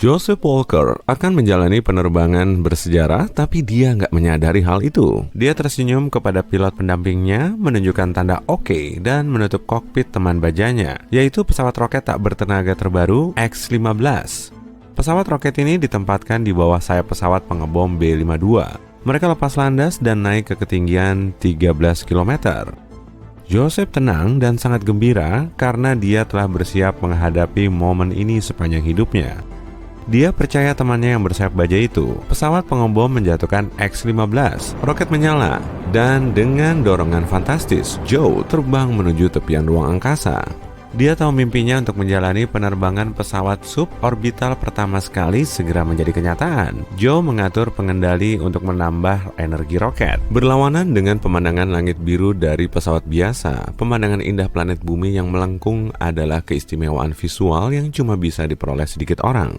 Joseph Walker akan menjalani penerbangan bersejarah, tapi dia nggak menyadari hal itu. Dia tersenyum kepada pilot pendampingnya, menunjukkan tanda oke, dan menutup kokpit teman bajanya, yaitu pesawat roket tak bertenaga terbaru X-15. Pesawat roket ini ditempatkan di bawah sayap pesawat pengebom B-52. Mereka lepas landas dan naik ke ketinggian 13 km. Joseph tenang dan sangat gembira karena dia telah bersiap menghadapi momen ini sepanjang hidupnya. Dia percaya temannya yang bersayap baja itu. Pesawat pengebom menjatuhkan X-15. Roket menyala, dan dengan dorongan fantastis, Joe terbang menuju tepian ruang angkasa. Dia tahu mimpinya untuk menjalani penerbangan pesawat suborbital pertama sekali segera menjadi kenyataan. Joe mengatur pengendali untuk menambah energi roket. Berlawanan dengan pemandangan langit biru dari pesawat biasa, pemandangan indah planet bumi yang melengkung adalah keistimewaan visual yang cuma bisa diperoleh sedikit orang.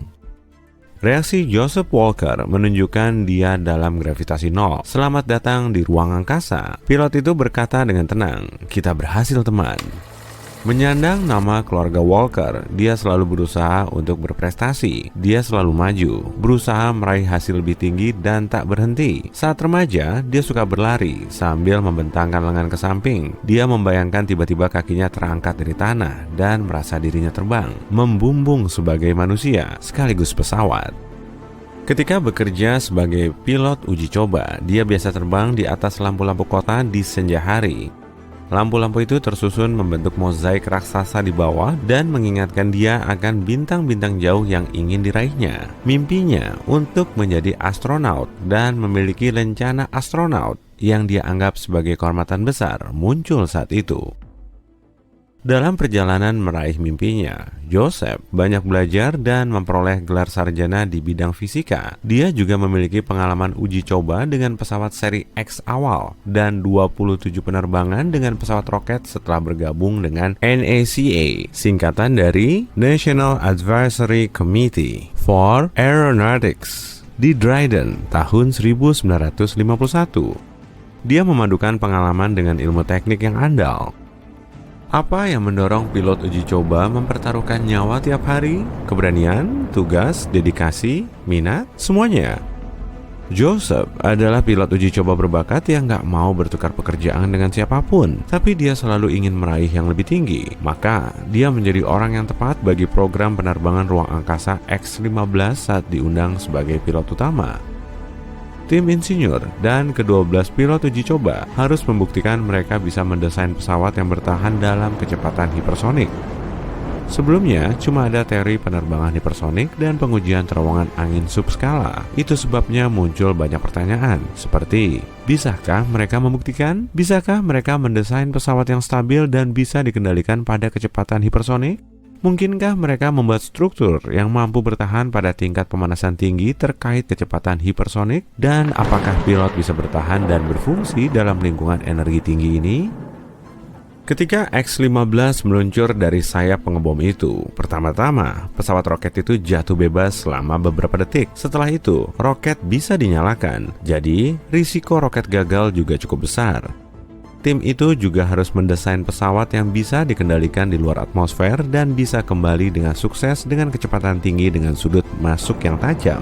Reaksi Joseph Walker menunjukkan dia dalam gravitasi nol. Selamat datang di ruang angkasa. Pilot itu berkata dengan tenang, "Kita berhasil, teman." Menyandang nama keluarga Walker, dia selalu berusaha untuk berprestasi. Dia selalu maju, berusaha meraih hasil lebih tinggi dan tak berhenti. Saat remaja, dia suka berlari sambil membentangkan lengan ke samping. Dia membayangkan tiba-tiba kakinya terangkat dari tanah dan merasa dirinya terbang, membumbung sebagai manusia sekaligus pesawat. Ketika bekerja sebagai pilot uji coba, dia biasa terbang di atas lampu-lampu kota di senja hari. Lampu-lampu itu tersusun membentuk mozaik raksasa di bawah dan mengingatkan dia akan bintang-bintang jauh yang ingin diraihnya. Mimpinya untuk menjadi astronot dan memiliki lencana astronot yang dia anggap sebagai kehormatan besar muncul saat itu. Dalam perjalanan meraih mimpinya, Joseph banyak belajar dan memperoleh gelar sarjana di bidang fisika. Dia juga memiliki pengalaman uji coba dengan pesawat seri X awal dan 27 penerbangan dengan pesawat roket setelah bergabung dengan NACA, singkatan dari National Advisory Committee for Aeronautics, di Dryden tahun 1951. Dia memadukan pengalaman dengan ilmu teknik yang andal. Apa yang mendorong pilot uji coba mempertaruhkan nyawa tiap hari? Keberanian, tugas, dedikasi, minat, semuanya. Joseph adalah pilot uji coba berbakat yang gak mau bertukar pekerjaan dengan siapapun, tapi dia selalu ingin meraih yang lebih tinggi. Maka, dia menjadi orang yang tepat bagi program penerbangan ruang angkasa X-15 saat diundang sebagai pilot utama. Tim insinyur dan ke-12 pilot uji coba harus membuktikan mereka bisa mendesain pesawat yang bertahan dalam kecepatan hipersonik. Sebelumnya, cuma ada teori penerbangan hipersonik dan pengujian terowongan angin subskala. Itu sebabnya muncul banyak pertanyaan, seperti, bisakah mereka membuktikan? Bisakah mereka mendesain pesawat yang stabil dan bisa dikendalikan pada kecepatan hipersonik? Mungkinkah mereka membuat struktur yang mampu bertahan pada tingkat pemanasan tinggi terkait kecepatan hipersonik? Dan apakah pilot bisa bertahan dan berfungsi dalam lingkungan energi tinggi ini? Ketika X-15 meluncur dari sayap pengebom itu, pertama-tama pesawat roket itu jatuh bebas selama beberapa detik. Setelah itu, roket bisa dinyalakan, jadi risiko roket gagal juga cukup besar. Tim itu juga harus mendesain pesawat yang bisa dikendalikan di luar atmosfer dan bisa kembali dengan sukses dengan kecepatan tinggi dengan sudut masuk yang tajam.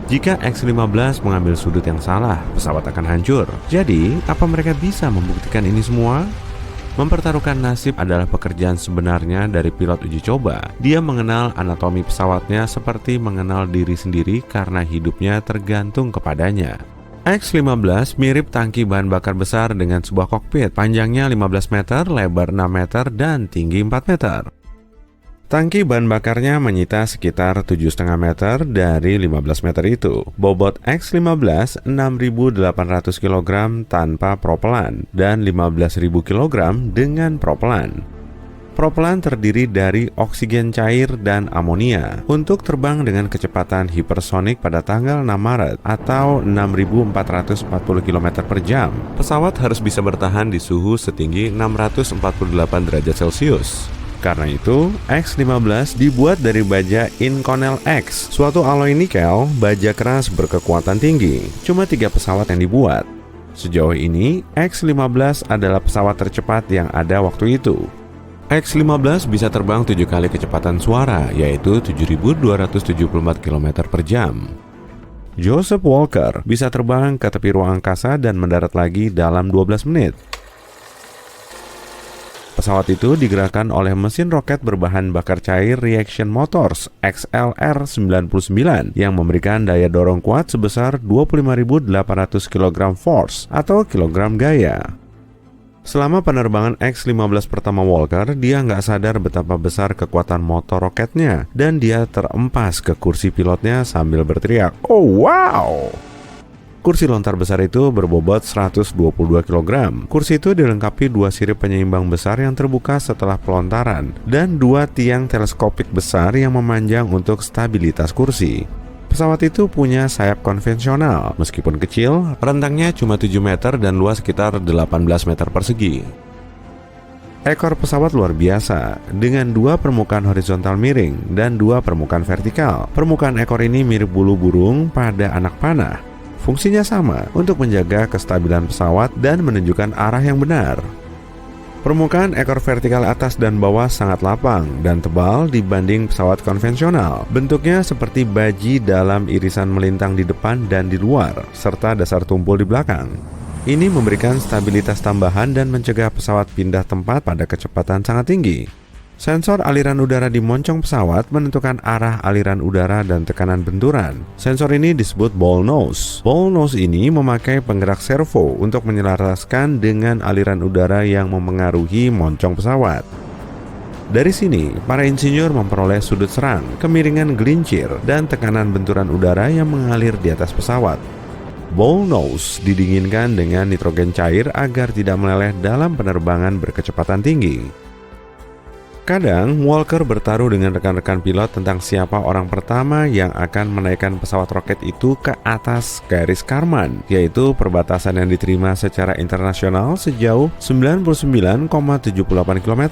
Jika X-15 mengambil sudut yang salah, pesawat akan hancur. Jadi, apa mereka bisa membuktikan ini semua? Mempertaruhkan nasib adalah pekerjaan sebenarnya dari pilot uji coba. Dia mengenal anatomi pesawatnya seperti mengenal diri sendiri karena hidupnya tergantung kepadanya. X-15 mirip tangki bahan bakar besar dengan sebuah kokpit, panjangnya 15 meter, lebar 6 meter, dan tinggi 4 meter. Tangki bahan bakarnya menyita sekitar 7,5 meter dari 15 meter itu. Bobot X-15 6.800 kg tanpa propelan dan 15.000 kg dengan propelan. Propelan terdiri dari oksigen cair dan amonia untuk terbang dengan kecepatan hipersonik pada tanggal 6 Maret atau 6.440 km per jam. Pesawat harus bisa bertahan di suhu setinggi 648 derajat Celcius. Karena itu, X-15 dibuat dari baja Inconel X, suatu alloy nikel baja keras berkekuatan tinggi. Cuma 3 pesawat yang dibuat. Sejauh ini, X-15 adalah pesawat tercepat yang ada waktu itu. X-15 bisa terbang 7 kali kecepatan suara, yaitu 7.274 km per jam. Joseph Walker bisa terbang ke tepi ruang angkasa dan mendarat lagi dalam 12 menit. Pesawat itu digerakkan oleh mesin roket berbahan bakar cair Reaction Motors XLR-99 yang memberikan daya dorong kuat sebesar 25.800 kg force atau kilogram gaya. Selama penerbangan X-15 pertama Walker, dia nggak sadar betapa besar kekuatan motor roketnya dan dia terempas ke kursi pilotnya sambil berteriak, "Oh wow!" Kursi lontar besar itu berbobot 122 kg. Kursi itu dilengkapi 2 sirip penyeimbang besar yang terbuka setelah pelontaran dan 2 tiang teleskopik besar yang memanjang untuk stabilitas kursi. Pesawat itu punya sayap konvensional, meskipun kecil, rentangnya cuma 7 meter dan luas sekitar 18 meter persegi. Ekor pesawat luar biasa, dengan 2 permukaan horizontal miring dan 2 permukaan vertikal. Permukaan ekor ini mirip bulu burung pada anak panah. Fungsinya sama untuk menjaga kestabilan pesawat dan menunjukkan arah yang benar. Permukaan ekor vertikal atas dan bawah sangat lapang dan tebal dibanding pesawat konvensional. Bentuknya seperti baji dalam irisan melintang di depan dan di luar, serta dasar tumpul di belakang. Ini memberikan stabilitas tambahan dan mencegah pesawat pindah tempat pada kecepatan sangat tinggi. Sensor aliran udara di moncong pesawat menentukan arah aliran udara dan tekanan benturan. Sensor ini disebut ball nose. Ball nose ini memakai penggerak servo untuk menyelaraskan dengan aliran udara yang memengaruhi moncong pesawat. Dari sini, para insinyur memperoleh sudut serang, kemiringan gelincir, dan tekanan benturan udara yang mengalir di atas pesawat. Ball nose didinginkan dengan nitrogen cair agar tidak meleleh dalam penerbangan berkecepatan tinggi. Kadang, Walker bertaruh dengan rekan-rekan pilot tentang siapa orang pertama yang akan menaikkan pesawat roket itu ke atas garis Kármán, yaitu perbatasan yang diterima secara internasional sejauh 99,78 km.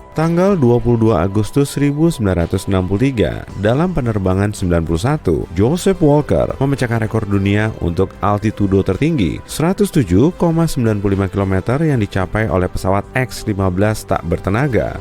Tanggal 22 Agustus 1963, dalam penerbangan 91, Joseph Walker memecahkan rekor dunia untuk altitudo tertinggi 107,95 km yang dicapai oleh pesawat X-15 tak bertenaga.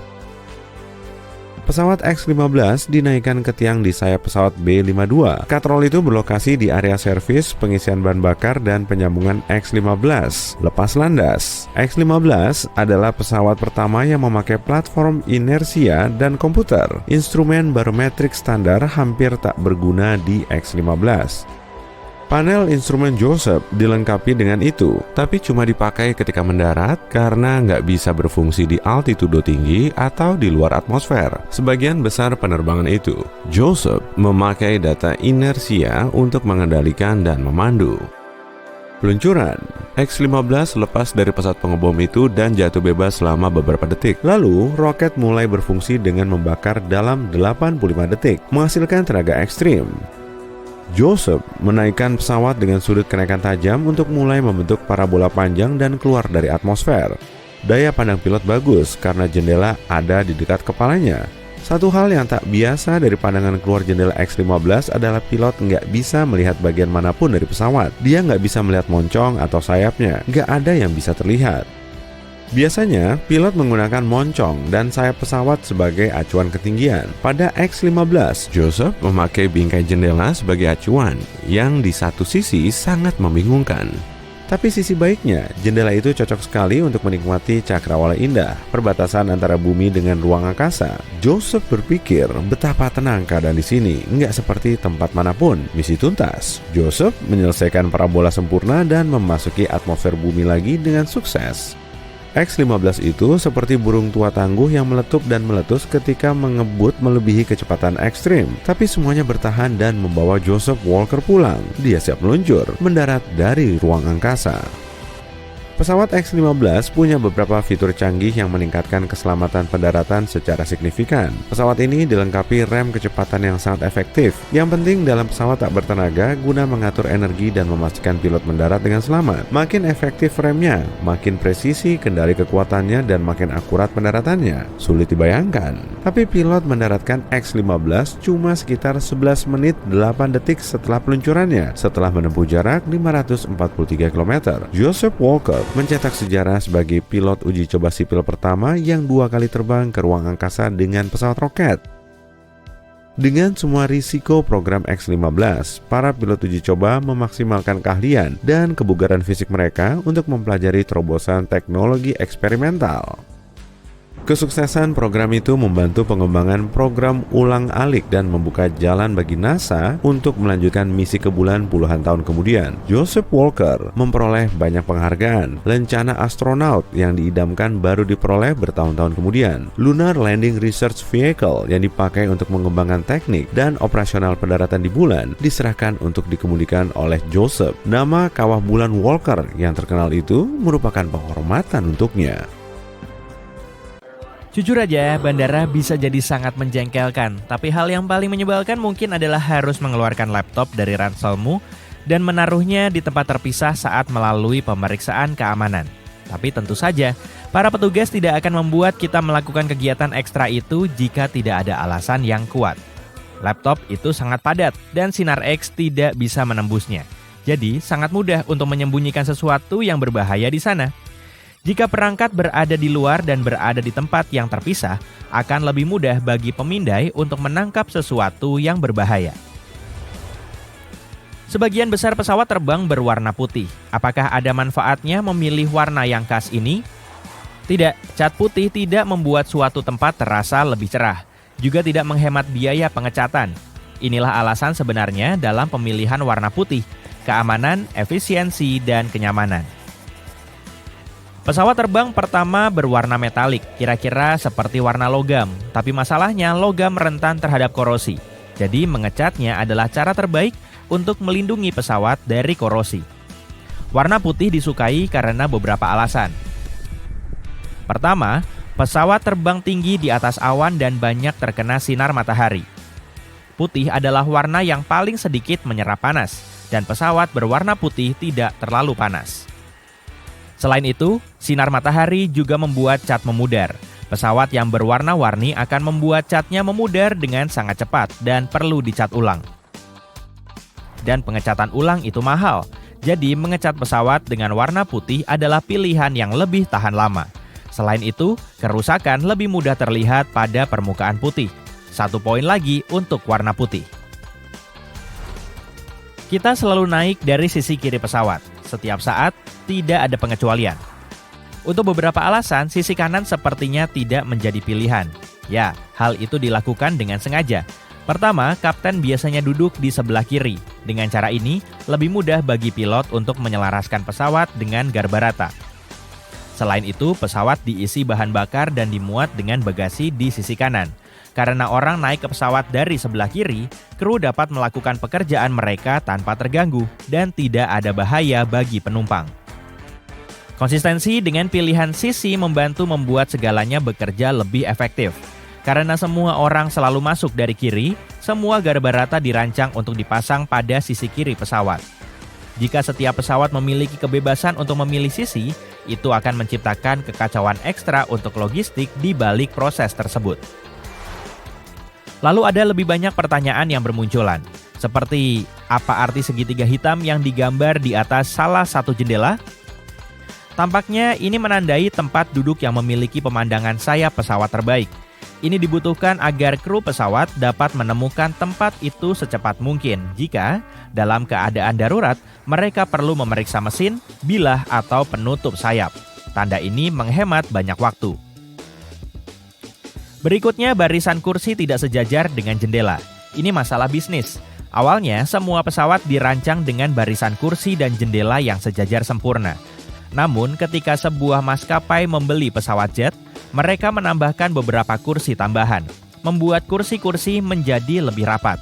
Pesawat X-15 dinaikkan ke tiang di sayap pesawat B-52. Katrol itu berlokasi di area servis, pengisian bahan bakar, dan penyambungan X-15. Lepas landas, X-15 adalah pesawat pertama yang memakai platform inersia dan komputer. Instrumen barometrik standar hampir tak berguna di X-15. Panel instrumen Joseph dilengkapi dengan itu, tapi cuma dipakai ketika mendarat karena nggak bisa berfungsi di altitudo tinggi atau di luar atmosfer. Sebagian besar penerbangan itu, Joseph memakai data inersia untuk mengendalikan dan memandu. Peluncuran, X-15 lepas dari pesawat pengebom itu dan jatuh bebas selama beberapa detik. Lalu, roket mulai berfungsi dengan membakar dalam 85 detik, menghasilkan tenaga ekstrim. Joseph menaikkan pesawat dengan sudut kenaikan tajam untuk mulai membentuk parabola panjang dan keluar dari atmosfer. Daya pandang pilot bagus karena jendela ada di dekat kepalanya. Satu hal yang tak biasa dari pandangan keluar jendela X-15 adalah pilot nggak bisa melihat bagian manapun dari pesawat. Dia nggak bisa melihat moncong atau sayapnya, nggak ada yang bisa terlihat. Biasanya, pilot menggunakan moncong dan sayap pesawat sebagai acuan ketinggian. Pada X-15, Joseph memakai bingkai jendela sebagai acuan, yang di satu sisi sangat membingungkan. Tapi sisi baiknya, jendela itu cocok sekali untuk menikmati cakrawala indah, perbatasan antara bumi dengan ruang angkasa. Joseph berpikir betapa tenang keadaan di sini, nggak seperti tempat manapun. Misi tuntas. Joseph menyelesaikan parabola sempurna dan memasuki atmosfer bumi lagi dengan sukses. X-15 itu seperti burung tua tangguh yang meletup dan meletus ketika mengebut melebihi kecepatan ekstrim. Tapi semuanya bertahan dan membawa Joseph Walker pulang. Dia siap meluncur, mendarat dari ruang angkasa. Pesawat X-15 punya beberapa fitur canggih yang meningkatkan keselamatan pendaratan secara signifikan. Pesawat ini dilengkapi rem kecepatan yang sangat efektif. Yang penting dalam pesawat tak bertenaga guna mengatur energi dan memastikan pilot mendarat dengan selamat. Makin efektif remnya, makin presisi kendali kekuatannya dan makin akurat pendaratannya. Sulit dibayangkan. Tapi pilot mendaratkan X-15 cuma sekitar 11 menit 8 detik setelah peluncurannya, setelah menempuh jarak 543 km. Joseph Walker mencetak sejarah sebagai pilot uji coba sipil pertama yang 2 kali terbang ke ruang angkasa dengan pesawat roket. Dengan semua risiko program X-15, para pilot uji coba memaksimalkan keahlian dan kebugaran fisik mereka untuk mempelajari terobosan teknologi eksperimental. Kesuksesan program itu membantu pengembangan program ulang-alik dan membuka jalan bagi NASA untuk melanjutkan misi ke bulan puluhan tahun kemudian. Joseph Walker memperoleh banyak penghargaan. Lencana astronaut yang diidamkan baru diperoleh bertahun-tahun kemudian. Lunar Landing Research Vehicle yang dipakai untuk mengembangkan teknik dan operasional pendaratan di bulan diserahkan untuk dikemudikan oleh Joseph. Nama kawah bulan Walker yang terkenal itu merupakan penghormatan untuknya. Jujur aja, bandara bisa jadi sangat menjengkelkan, tapi hal yang paling menyebalkan mungkin adalah harus mengeluarkan laptop dari ranselmu dan menaruhnya di tempat terpisah saat melalui pemeriksaan keamanan. Tapi tentu saja, para petugas tidak akan membuat kita melakukan kegiatan ekstra itu jika tidak ada alasan yang kuat. Laptop itu sangat padat dan sinar X tidak bisa menembusnya. Jadi, sangat mudah untuk menyembunyikan sesuatu yang berbahaya di sana. Jika perangkat berada di luar dan berada di tempat yang terpisah, akan lebih mudah bagi pemindai untuk menangkap sesuatu yang berbahaya. Sebagian besar pesawat terbang berwarna putih. Apakah ada manfaatnya memilih warna yang khas ini? Tidak, cat putih tidak membuat suatu tempat terasa lebih cerah. Juga tidak menghemat biaya pengecatan. Inilah alasan sebenarnya dalam pemilihan warna putih: keamanan, efisiensi, dan kenyamanan. Pesawat terbang pertama berwarna metalik, kira-kira seperti warna logam. Tapi masalahnya logam rentan terhadap korosi. Jadi mengecatnya adalah cara terbaik untuk melindungi pesawat dari korosi. Warna putih disukai karena beberapa alasan. Pertama, pesawat terbang tinggi di atas awan dan banyak terkena sinar matahari. Putih adalah warna yang paling sedikit menyerap panas, dan pesawat berwarna putih tidak terlalu panas. Selain itu, sinar matahari juga membuat cat memudar. Pesawat yang berwarna-warni akan membuat catnya memudar dengan sangat cepat dan perlu dicat ulang. Dan pengecatan ulang itu mahal, jadi mengecat pesawat dengan warna putih adalah pilihan yang lebih tahan lama. Selain itu, kerusakan lebih mudah terlihat pada permukaan putih. 1 poin lagi untuk warna putih. Kita selalu naik dari sisi kiri pesawat. Setiap saat, tidak ada pengecualian. Untuk beberapa alasan, sisi kanan sepertinya tidak menjadi pilihan. Ya, hal itu dilakukan dengan sengaja. Pertama, kapten biasanya duduk di sebelah kiri. Dengan cara ini, lebih mudah bagi pilot untuk menyelaraskan pesawat dengan garba rata. Selain itu, pesawat diisi bahan bakar dan dimuat dengan bagasi di sisi kanan. Karena orang naik ke pesawat dari sebelah kiri, kru dapat melakukan pekerjaan mereka tanpa terganggu dan tidak ada bahaya bagi penumpang. Konsistensi dengan pilihan sisi membantu membuat segalanya bekerja lebih efektif. Karena semua orang selalu masuk dari kiri, semua garba rata dirancang untuk dipasang pada sisi kiri pesawat. Jika setiap pesawat memiliki kebebasan untuk memilih sisi, itu akan menciptakan kekacauan ekstra untuk logistik di balik proses tersebut. Lalu ada lebih banyak pertanyaan yang bermunculan, seperti apa arti segitiga hitam yang digambar di atas salah satu jendela? Tampaknya ini menandai tempat duduk yang memiliki pemandangan sayap pesawat terbaik. Ini dibutuhkan agar kru pesawat dapat menemukan tempat itu secepat mungkin jika, dalam keadaan darurat, mereka perlu memeriksa mesin, bilah, atau penutup sayap. Tanda ini menghemat banyak waktu. Berikutnya, barisan kursi tidak sejajar dengan jendela. Ini masalah bisnis. Awalnya, semua pesawat dirancang dengan barisan kursi dan jendela yang sejajar sempurna. Namun, ketika sebuah maskapai membeli pesawat jet, mereka menambahkan beberapa kursi tambahan, membuat kursi-kursi menjadi lebih rapat.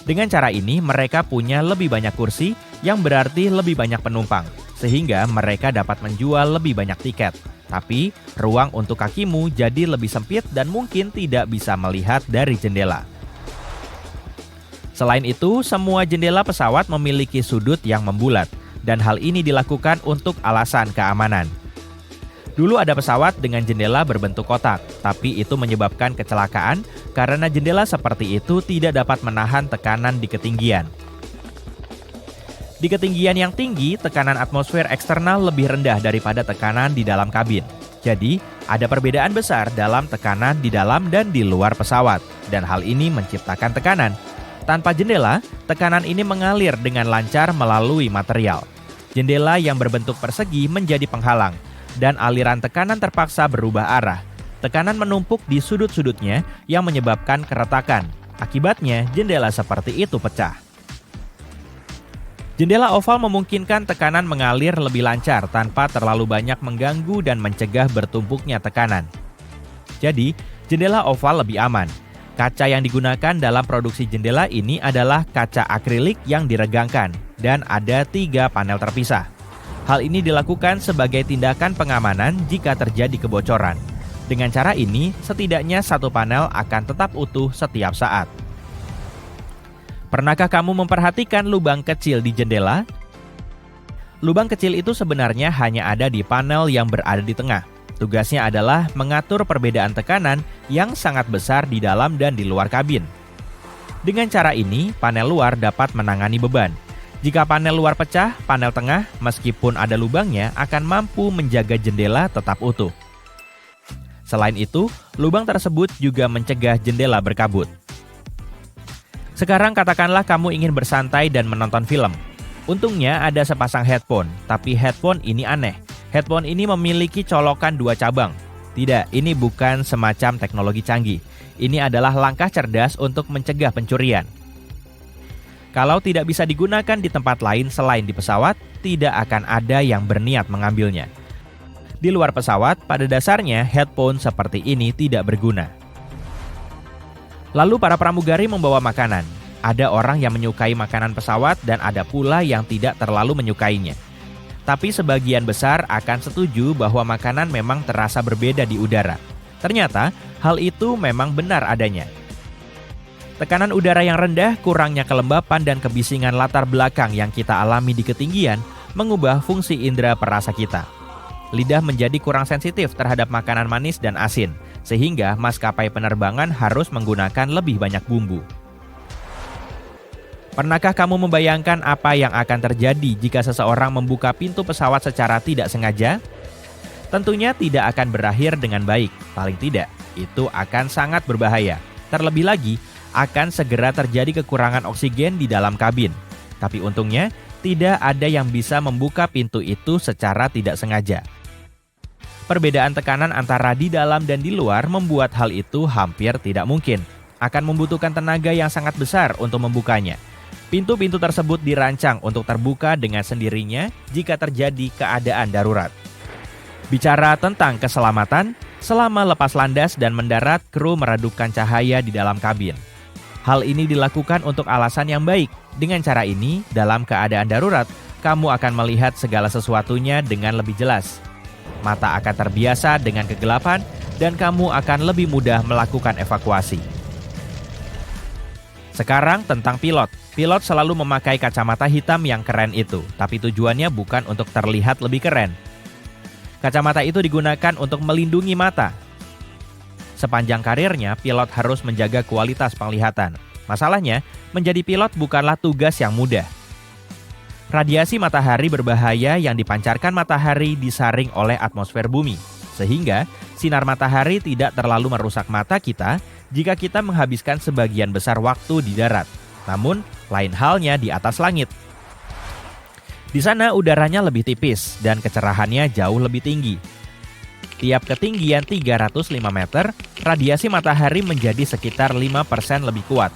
Dengan cara ini, mereka punya lebih banyak kursi, yang berarti lebih banyak penumpang, sehingga mereka dapat menjual lebih banyak tiket. Tapi, ruang untuk kakimu jadi lebih sempit dan mungkin tidak bisa melihat dari jendela. Selain itu, semua jendela pesawat memiliki sudut yang membulat, dan hal ini dilakukan untuk alasan keamanan. Dulu ada pesawat dengan jendela berbentuk kotak, tapi itu menyebabkan kecelakaan karena jendela seperti itu tidak dapat menahan tekanan di ketinggian. Di ketinggian yang tinggi, tekanan atmosfer eksternal lebih rendah daripada tekanan di dalam kabin. Jadi, ada perbedaan besar dalam tekanan di dalam dan di luar pesawat, dan hal ini menciptakan tekanan. Tanpa jendela, tekanan ini mengalir dengan lancar melalui material. Jendela yang berbentuk persegi menjadi penghalang, dan aliran tekanan terpaksa berubah arah. Tekanan menumpuk di sudut-sudutnya yang menyebabkan keretakan. Akibatnya, jendela seperti itu pecah. Jendela oval memungkinkan tekanan mengalir lebih lancar tanpa terlalu banyak mengganggu dan mencegah bertumpuknya tekanan. Jadi, jendela oval lebih aman. Kaca yang digunakan dalam produksi jendela ini adalah kaca akrilik yang diregangkan dan ada 3 panel terpisah. Hal ini dilakukan sebagai tindakan pengamanan jika terjadi kebocoran. Dengan cara ini, setidaknya satu panel akan tetap utuh setiap saat. Pernahkah kamu memperhatikan lubang kecil di jendela? Lubang kecil itu sebenarnya hanya ada di panel yang berada di tengah. Tugasnya adalah mengatur perbedaan tekanan yang sangat besar di dalam dan di luar kabin. Dengan cara ini, panel luar dapat menangani beban. Jika panel luar pecah, panel tengah, meskipun ada lubangnya, akan mampu menjaga jendela tetap utuh. Selain itu, lubang tersebut juga mencegah jendela berkabut. Sekarang katakanlah kamu ingin bersantai dan menonton film. Untungnya ada sepasang headphone, tapi headphone ini aneh. Headphone ini memiliki colokan 2 cabang. Tidak, ini bukan semacam teknologi canggih. Ini adalah langkah cerdas untuk mencegah pencurian. Kalau tidak bisa digunakan di tempat lain selain di pesawat, tidak akan ada yang berniat mengambilnya. Di luar pesawat, pada dasarnya headphone seperti ini tidak berguna. Lalu para pramugari membawa makanan. Ada orang yang menyukai makanan pesawat dan ada pula yang tidak terlalu menyukainya. Tapi sebagian besar akan setuju bahwa makanan memang terasa berbeda di udara. Ternyata, hal itu memang benar adanya. Tekanan udara yang rendah, kurangnya kelembapan dan kebisingan latar belakang yang kita alami di ketinggian mengubah fungsi indera perasa kita. Lidah menjadi kurang sensitif terhadap makanan manis dan asin, sehingga maskapai penerbangan harus menggunakan lebih banyak bumbu. Pernahkah kamu membayangkan apa yang akan terjadi jika seseorang membuka pintu pesawat secara tidak sengaja? Tentunya tidak akan berakhir dengan baik, paling tidak, itu akan sangat berbahaya. Terlebih lagi, akan segera terjadi kekurangan oksigen di dalam kabin. Tapi untungnya, tidak ada yang bisa membuka pintu itu secara tidak sengaja. Perbedaan tekanan antara di dalam dan di luar membuat hal itu hampir tidak mungkin. Akan membutuhkan tenaga yang sangat besar untuk membukanya. Pintu-pintu tersebut dirancang untuk terbuka dengan sendirinya jika terjadi keadaan darurat. Bicara tentang keselamatan, selama lepas landas dan mendarat, kru meredupkan cahaya di dalam kabin. Hal ini dilakukan untuk alasan yang baik. Dengan cara ini, dalam keadaan darurat, kamu akan melihat segala sesuatunya dengan lebih jelas. Mata akan terbiasa dengan kegelapan dan kamu akan lebih mudah melakukan evakuasi. Sekarang tentang pilot. Pilot selalu memakai kacamata hitam yang keren itu, tapi tujuannya bukan untuk terlihat lebih keren. Kacamata itu digunakan untuk melindungi mata. Sepanjang karirnya, pilot harus menjaga kualitas penglihatan. Masalahnya, menjadi pilot bukanlah tugas yang mudah. Radiasi matahari berbahaya yang dipancarkan matahari disaring oleh atmosfer bumi, sehingga sinar matahari tidak terlalu merusak mata kita jika kita menghabiskan sebagian besar waktu di darat. Namun, lain halnya di atas langit. Di sana udaranya lebih tipis dan kecerahannya jauh lebih tinggi. Tiap ketinggian 305 meter, radiasi matahari menjadi sekitar 5% lebih kuat.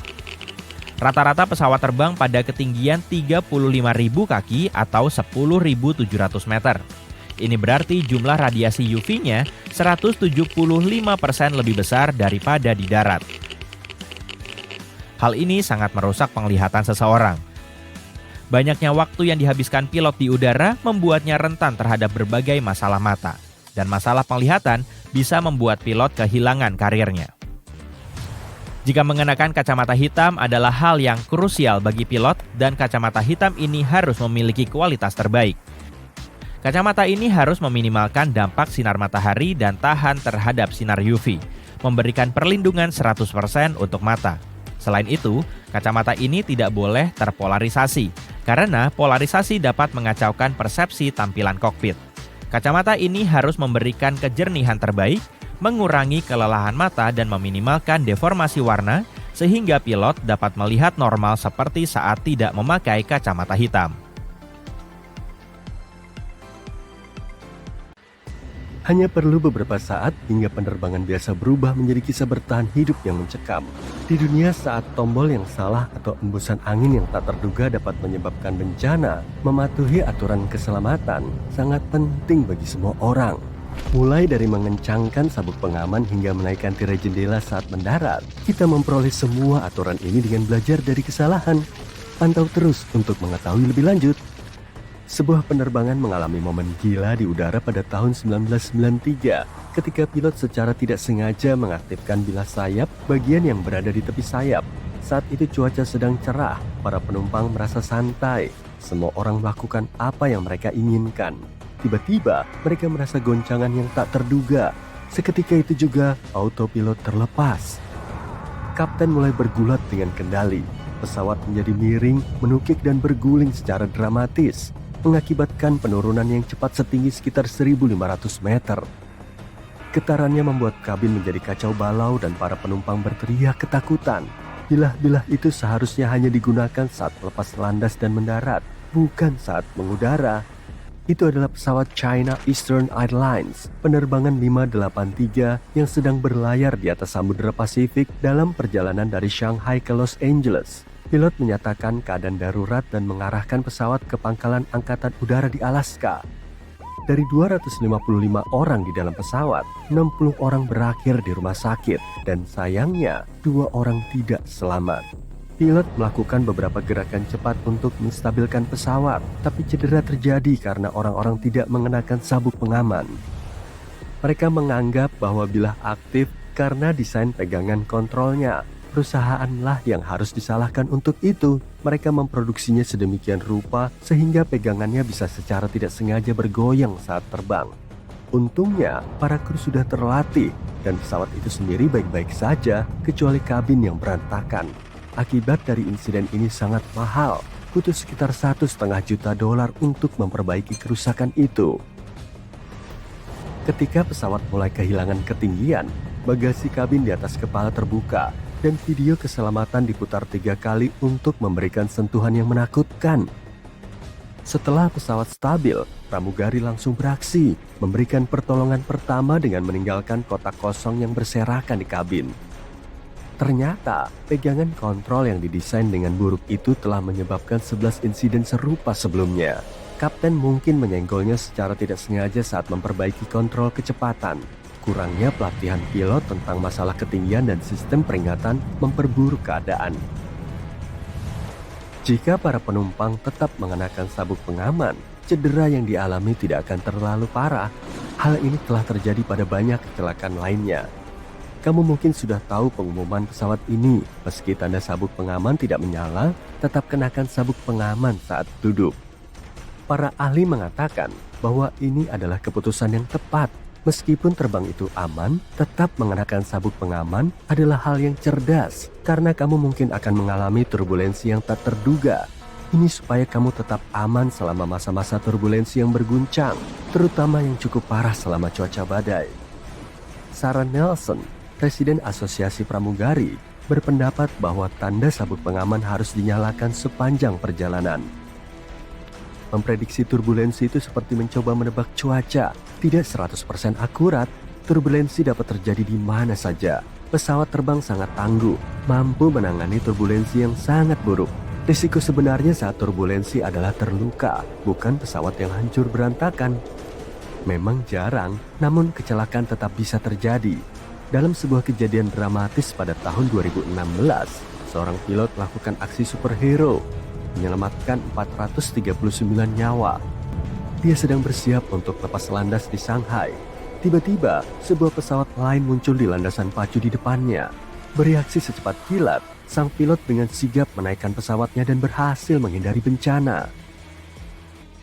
Rata-rata pesawat terbang pada ketinggian 35.000 kaki atau 10.700 meter. Ini berarti jumlah radiasi UV-nya 175% lebih besar daripada di darat. Hal ini sangat merusak penglihatan seseorang. Banyaknya waktu yang dihabiskan pilot di udara membuatnya rentan terhadap berbagai masalah mata. Dan masalah penglihatan bisa membuat pilot kehilangan karirnya. Jika mengenakan kacamata hitam adalah hal yang krusial bagi pilot dan kacamata hitam ini harus memiliki kualitas terbaik. Kacamata ini harus meminimalkan dampak sinar matahari dan tahan terhadap sinar UV, memberikan perlindungan 100% untuk mata. Selain itu, kacamata ini tidak boleh terpolarisasi, karena polarisasi dapat mengacaukan persepsi tampilan kokpit. Kacamata ini harus memberikan kejernihan terbaik, mengurangi kelelahan mata dan meminimalkan deformasi warna sehingga pilot dapat melihat normal seperti saat tidak memakai kacamata hitam. Hanya perlu beberapa saat hingga penerbangan biasa berubah menjadi kisah bertahan hidup yang mencekam. Di dunia saat tombol yang salah atau embusan angin yang tak terduga dapat menyebabkan bencana, mematuhi aturan keselamatan sangat penting bagi semua orang. Mulai dari mengencangkan sabuk pengaman hingga menaikkan tirai jendela saat mendarat, kita memperoleh semua aturan ini dengan belajar dari kesalahan. Pantau terus untuk mengetahui lebih lanjut. Sebuah penerbangan mengalami momen gila di udara pada tahun 1993 ketika pilot secara tidak sengaja mengaktifkan bilah sayap bagian yang berada di tepi sayap. Saat itu cuaca sedang cerah, para penumpang merasa santai. Semua orang melakukan apa yang mereka inginkan. Tiba-tiba, mereka merasa goncangan yang tak terduga. Seketika itu juga, autopilot terlepas. Kapten mulai bergulat dengan kendali. Pesawat menjadi miring, menukik dan berguling secara dramatis, mengakibatkan penurunan yang cepat setinggi sekitar 1.500 meter. Getarannya membuat kabin menjadi kacau balau dan para penumpang berteriak ketakutan. Bilah-bilah itu seharusnya hanya digunakan saat melepas landas dan mendarat, bukan saat mengudara. Itu adalah pesawat China Eastern Airlines, penerbangan 583 yang sedang berlayar di atas Samudra Pasifik dalam perjalanan dari Shanghai ke Los Angeles. Pilot menyatakan keadaan darurat dan mengarahkan pesawat ke pangkalan angkatan udara di Alaska. Dari 255 orang di dalam pesawat, 60 orang berakhir di rumah sakit, dan sayangnya 2 orang tidak selamat. Pilot melakukan beberapa gerakan cepat untuk menstabilkan pesawat, tapi cedera terjadi karena orang-orang tidak mengenakan sabuk pengaman. Mereka menganggap bahwa bilah aktif karena desain pegangan kontrolnya. Perusahaanlah yang harus disalahkan untuk itu. Mereka memproduksinya sedemikian rupa sehingga pegangannya bisa secara tidak sengaja bergoyang saat terbang. Untungnya, para kru sudah terlatih dan pesawat itu sendiri baik-baik saja kecuali kabin yang berantakan. Akibat dari insiden ini sangat mahal, butuh sekitar $1,5 juta untuk memperbaiki kerusakan itu. Ketika pesawat mulai kehilangan ketinggian, bagasi kabin di atas kepala terbuka dan video keselamatan diputar 3 kali untuk memberikan sentuhan yang menakutkan. Setelah pesawat stabil, pramugari langsung beraksi, memberikan pertolongan pertama dengan meninggalkan kotak kosong yang berserakan di kabin. Ternyata, pegangan kontrol yang didesain dengan buruk itu telah menyebabkan 11 insiden serupa sebelumnya. Kapten mungkin menyenggolnya secara tidak sengaja saat memperbaiki kontrol kecepatan. Kurangnya pelatihan pilot tentang masalah ketinggian dan sistem peringatan memperburuk keadaan. Jika para penumpang tetap mengenakan sabuk pengaman, cedera yang dialami tidak akan terlalu parah. Hal ini telah terjadi pada banyak kecelakaan lainnya. Kamu mungkin sudah tahu pengumuman pesawat ini. Meski tanda sabuk pengaman tidak menyala, tetap kenakan sabuk pengaman saat duduk. Para ahli mengatakan bahwa ini adalah keputusan yang tepat. Meskipun terbang itu aman, tetap mengenakan sabuk pengaman adalah hal yang cerdas karena kamu mungkin akan mengalami turbulensi yang tak terduga. Ini supaya kamu tetap aman selama masa-masa turbulensi yang berguncang, terutama yang cukup parah selama cuaca badai. Sarah Nelson, Presiden Asosiasi Pramugari, berpendapat bahwa tanda sabuk pengaman harus dinyalakan sepanjang perjalanan. Memprediksi turbulensi itu seperti mencoba menebak cuaca. Tidak 100% akurat, turbulensi dapat terjadi di mana saja. Pesawat terbang sangat tangguh, mampu menangani turbulensi yang sangat buruk. Risiko sebenarnya saat turbulensi adalah terluka, bukan pesawat yang hancur berantakan. Memang jarang, namun kecelakaan tetap bisa terjadi. Dalam sebuah kejadian dramatis pada tahun 2016, seorang pilot melakukan aksi superhero, menyelamatkan 439 nyawa. Dia sedang bersiap untuk lepas landas di Shanghai. Tiba-tiba, sebuah pesawat lain muncul di landasan pacu di depannya. Bereaksi secepat kilat, sang pilot dengan sigap menaikkan pesawatnya dan berhasil menghindari bencana.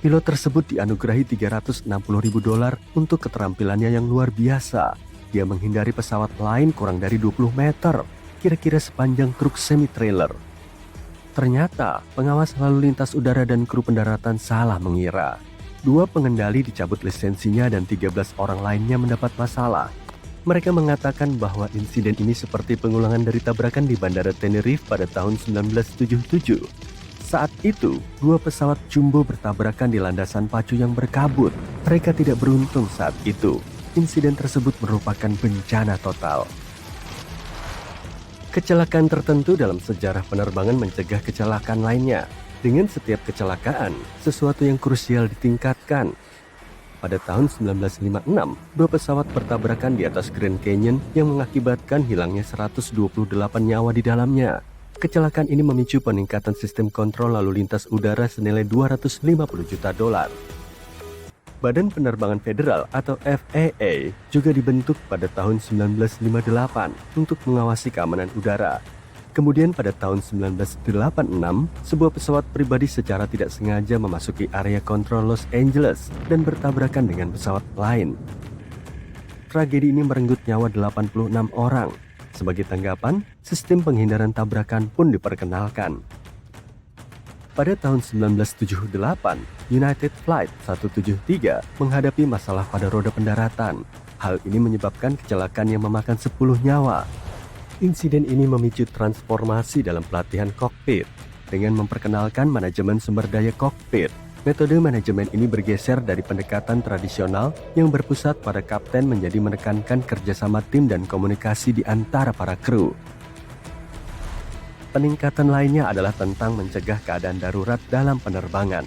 Pilot tersebut dianugerahi $360.000 untuk keterampilannya yang luar biasa. Dia menghindari pesawat lain kurang dari 20 meter, kira-kira sepanjang truk semi-trailer. Ternyata, pengawas lalu lintas udara dan kru pendaratan salah mengira. 2 pengendali dicabut lisensinya dan 13 orang lainnya mendapat masalah. Mereka mengatakan bahwa insiden ini seperti pengulangan dari tabrakan di Bandara Tenerife pada tahun 1977. Saat itu, 2 pesawat jumbo bertabrakan di landasan pacu yang berkabut. Mereka tidak beruntung saat itu. Insiden tersebut merupakan bencana total. Kecelakaan tertentu dalam sejarah penerbangan mencegah kecelakaan lainnya. Dengan setiap kecelakaan, sesuatu yang krusial ditingkatkan. Pada tahun 1956, 2 pesawat bertabrakan di atas Grand Canyon yang mengakibatkan hilangnya 128 nyawa di dalamnya. Kecelakaan ini memicu peningkatan sistem kontrol lalu lintas udara senilai $250 juta. Badan Penerbangan Federal atau FAA juga dibentuk pada tahun 1958 untuk mengawasi keamanan udara. Kemudian pada tahun 1986, sebuah pesawat pribadi secara tidak sengaja memasuki area kontrol Los Angeles dan bertabrakan dengan pesawat lain. Tragedi ini merenggut nyawa 86 orang. Sebagai tanggapan, sistem penghindaran tabrakan pun diperkenalkan. Pada tahun 1978, United Flight 173 menghadapi masalah pada roda pendaratan. Hal ini menyebabkan kecelakaan yang memakan 10 nyawa. Insiden ini memicu transformasi dalam pelatihan kokpit. Dengan memperkenalkan manajemen sumber daya kokpit, metode manajemen ini bergeser dari pendekatan tradisional yang berpusat pada kapten menjadi menekankan kerjasama tim dan komunikasi di antara para kru. Peningkatan lainnya adalah tentang mencegah keadaan darurat dalam penerbangan.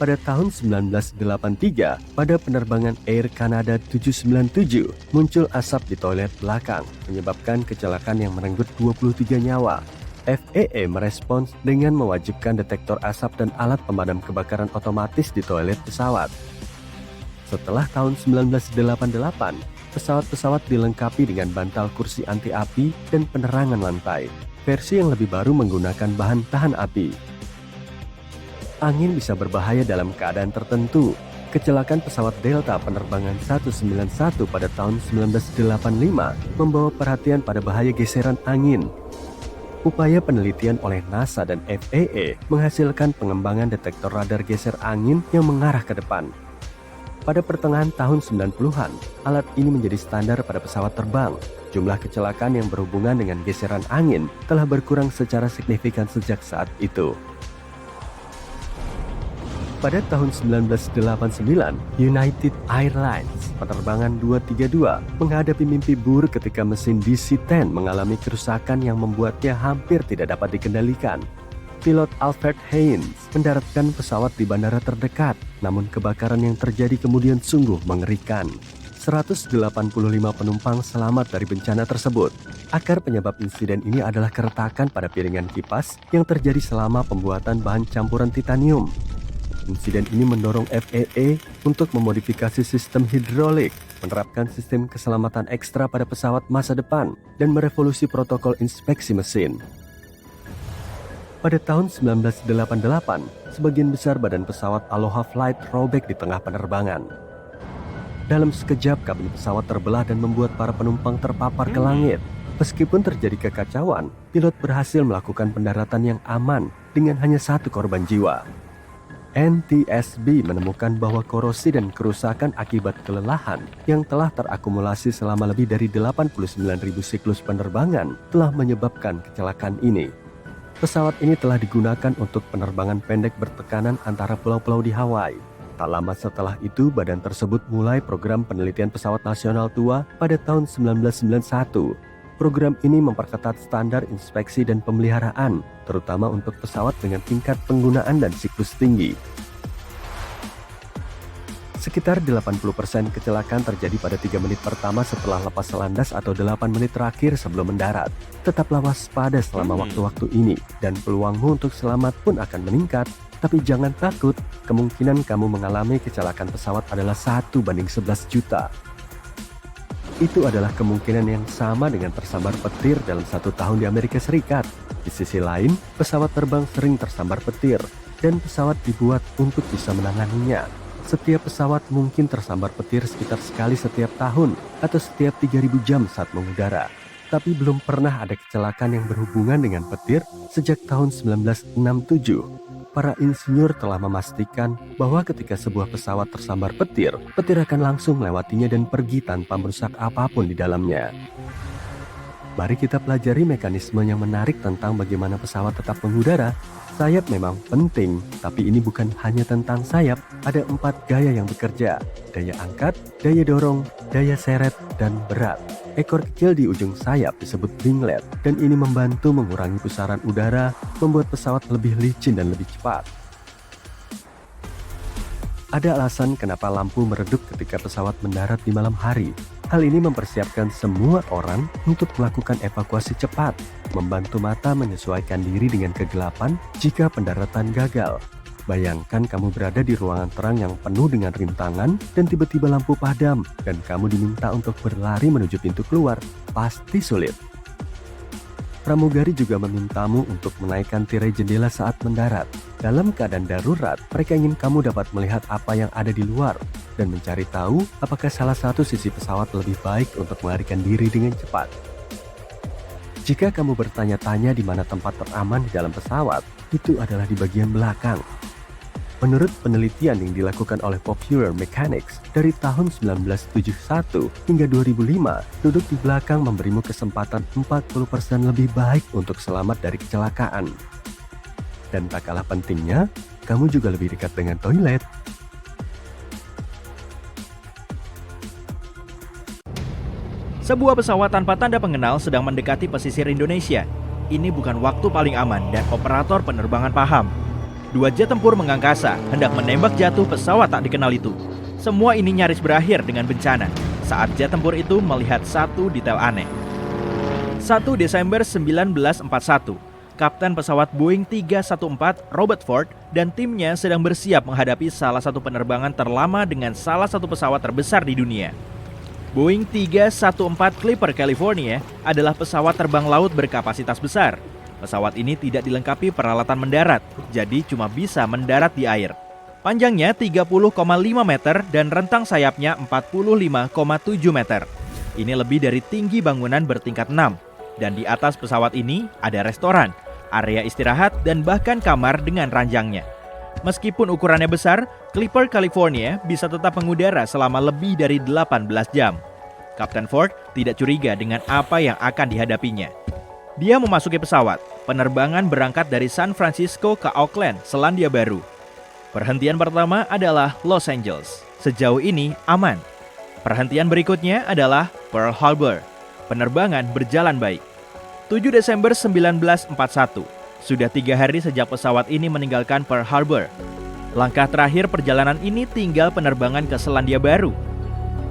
Pada tahun 1983, pada penerbangan Air Canada 797, muncul asap di toilet belakang, menyebabkan kecelakaan yang merenggut 23 nyawa. FAA merespons dengan mewajibkan detektor asap dan alat pemadam kebakaran otomatis di toilet pesawat. Setelah tahun 1988, pesawat-pesawat dilengkapi dengan bantal kursi anti-api dan penerangan lantai. Versi yang lebih baru menggunakan bahan tahan api. Angin bisa berbahaya dalam keadaan tertentu. Kecelakaan pesawat Delta penerbangan 191 pada tahun 1985 membawa perhatian pada bahaya geseran angin. Upaya penelitian oleh NASA dan FAA menghasilkan pengembangan detektor radar geser angin yang mengarah ke depan. Pada pertengahan tahun 90-an, alat ini menjadi standar pada pesawat terbang. Jumlah kecelakaan yang berhubungan dengan geseran angin telah berkurang secara signifikan sejak saat itu. Pada tahun 1989, United Airlines penerbangan 232 menghadapi mimpi buruk ketika mesin DC-10 mengalami kerusakan yang membuatnya hampir tidak dapat dikendalikan. Pilot Alfred Haynes mendaratkan pesawat di bandara terdekat, namun kebakaran yang terjadi kemudian sungguh mengerikan. 185 penumpang selamat dari bencana tersebut. Akar penyebab insiden ini adalah keretakan pada piringan kipas yang terjadi selama pembuatan bahan campuran titanium. Insiden ini mendorong FAA untuk memodifikasi sistem hidrolik, menerapkan sistem keselamatan ekstra pada pesawat masa depan, dan merevolusi protokol inspeksi mesin. Pada tahun 1988, sebagian besar badan pesawat Aloha Flight robek di tengah penerbangan. Dalam sekejap, kabin pesawat terbelah dan membuat para penumpang terpapar ke langit. Meskipun terjadi kekacauan, pilot berhasil melakukan pendaratan yang aman dengan hanya 1 korban jiwa. NTSB menemukan bahwa korosi dan kerusakan akibat kelelahan yang telah terakumulasi selama lebih dari 89.000 siklus penerbangan telah menyebabkan kecelakaan ini. Pesawat ini telah digunakan untuk penerbangan pendek bertekanan antara pulau-pulau di Hawaii. Tak lama setelah itu, badan tersebut mulai program penelitian pesawat nasional tua pada tahun 1991. Program ini memperketat standar inspeksi dan pemeliharaan, terutama untuk pesawat dengan tingkat penggunaan dan siklus tinggi. Sekitar 80% kecelakaan terjadi pada 3 menit pertama setelah lepas landas atau 8 menit terakhir sebelum mendarat. Tetaplah waspada selama waktu-waktu ini, dan peluangmu untuk selamat pun akan meningkat. Tapi jangan takut, kemungkinan kamu mengalami kecelakaan pesawat adalah 1:11 juta. Itu adalah kemungkinan yang sama dengan tersambar petir dalam 1 tahun di Amerika Serikat. Di sisi lain, pesawat terbang sering tersambar petir, dan pesawat dibuat untuk bisa menanganinya. Setiap pesawat mungkin tersambar petir sekitar sekali setiap tahun, atau setiap 3.000 jam saat mengudara. tapi belum pernah ada kecelakaan yang berhubungan dengan petir sejak tahun 1967. Para insinyur telah memastikan bahwa ketika sebuah pesawat tersambar petir, petir akan langsung melewatinya dan pergi tanpa merusak apapun di dalamnya. Mari kita pelajari mekanisme yang menarik tentang bagaimana pesawat tetap mengudara. Sayap memang penting, tapi ini bukan hanya tentang sayap. Ada 4 gaya yang bekerja: daya angkat, daya dorong, daya seret, dan berat. Ekor kecil di ujung sayap disebut winglet, dan ini membantu mengurangi pusaran udara, membuat pesawat lebih licin dan lebih cepat. Ada alasan kenapa lampu meredup ketika pesawat mendarat di malam hari. Hal ini mempersiapkan semua orang untuk melakukan evakuasi cepat, membantu mata menyesuaikan diri dengan kegelapan jika pendaratan gagal. Bayangkan kamu berada di ruangan terang yang penuh dengan rintangan dan tiba-tiba lampu padam dan kamu diminta untuk berlari menuju pintu keluar. Pasti sulit. Pramugari juga memintamu untuk menaikkan tirai jendela saat mendarat. Dalam keadaan darurat, mereka ingin kamu dapat melihat apa yang ada di luar dan mencari tahu apakah salah satu sisi pesawat lebih baik untuk melarikan diri dengan cepat. Jika kamu bertanya-tanya di mana tempat teraman di dalam pesawat, itu adalah di bagian belakang. Menurut penelitian yang dilakukan oleh Popular Mechanics dari tahun 1971 hingga 2005, duduk di belakang memberimu kesempatan 40% lebih baik untuk selamat dari kecelakaan. Dan tak kalah pentingnya, kamu juga lebih dekat dengan toilet. Sebuah pesawat tanpa tanda pengenal sedang mendekati pesisir Indonesia. Ini bukan waktu paling aman dan operator penerbangan paham. 2 jet tempur mengangkasa, hendak menembak jatuh pesawat tak dikenal itu. Semua ini nyaris berakhir dengan bencana saat jet tempur itu melihat satu detail aneh. 1 Desember 1941, Kapten pesawat Boeing 314 Robert Ford dan timnya sedang bersiap menghadapi salah satu penerbangan terlama dengan salah satu pesawat terbesar di dunia. Boeing 314 Clipper California adalah pesawat terbang laut berkapasitas besar. Pesawat ini tidak dilengkapi peralatan mendarat, jadi cuma bisa mendarat di air. Panjangnya 30,5 meter dan rentang sayapnya 45,7 meter. Ini lebih dari tinggi bangunan bertingkat 6. Dan di atas pesawat ini ada restoran, area istirahat, dan bahkan kamar dengan ranjangnya. Meskipun ukurannya besar, Clipper California bisa tetap mengudara selama lebih dari 18 jam. Kapten Ford tidak curiga dengan apa yang akan dihadapinya. Dia memasuki pesawat. Penerbangan berangkat dari San Francisco ke Auckland, Selandia Baru. Perhentian pertama adalah Los Angeles. Sejauh ini aman. Perhentian berikutnya adalah Pearl Harbor. Penerbangan berjalan baik. 7 Desember 1941. Sudah 3 hari sejak pesawat ini meninggalkan Pearl Harbor. Langkah terakhir perjalanan ini tinggal penerbangan ke Selandia Baru.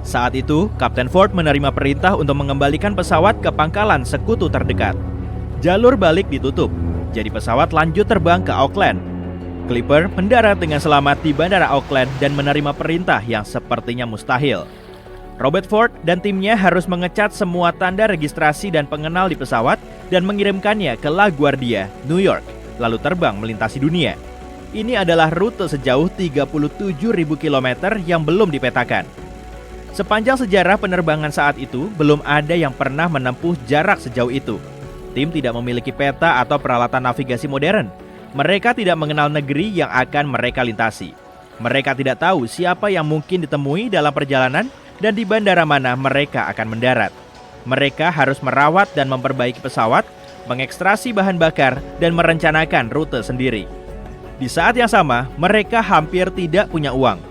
Saat itu, Kapten Ford menerima perintah untuk mengembalikan pesawat ke pangkalan sekutu terdekat. Jalur balik ditutup, jadi pesawat lanjut terbang ke Auckland. Clipper mendarat dengan selamat di Bandara Auckland dan menerima perintah yang sepertinya mustahil. Robert Ford dan timnya harus mengecat semua tanda registrasi dan pengenal di pesawat dan mengirimkannya ke LaGuardia, New York, lalu terbang melintasi dunia. Ini adalah rute sejauh 37.000 km yang belum dipetakan. Sepanjang sejarah penerbangan saat itu, belum ada yang pernah menempuh jarak sejauh itu. Tim tidak memiliki peta atau peralatan navigasi modern. Mereka tidak mengenal negeri yang akan mereka lintasi. Mereka tidak tahu siapa yang mungkin ditemui dalam perjalanan dan di bandara mana mereka akan mendarat. Mereka harus merawat dan memperbaiki pesawat, mengekstrasi bahan bakar, dan merencanakan rute sendiri. Di saat yang sama, mereka hampir tidak punya uang.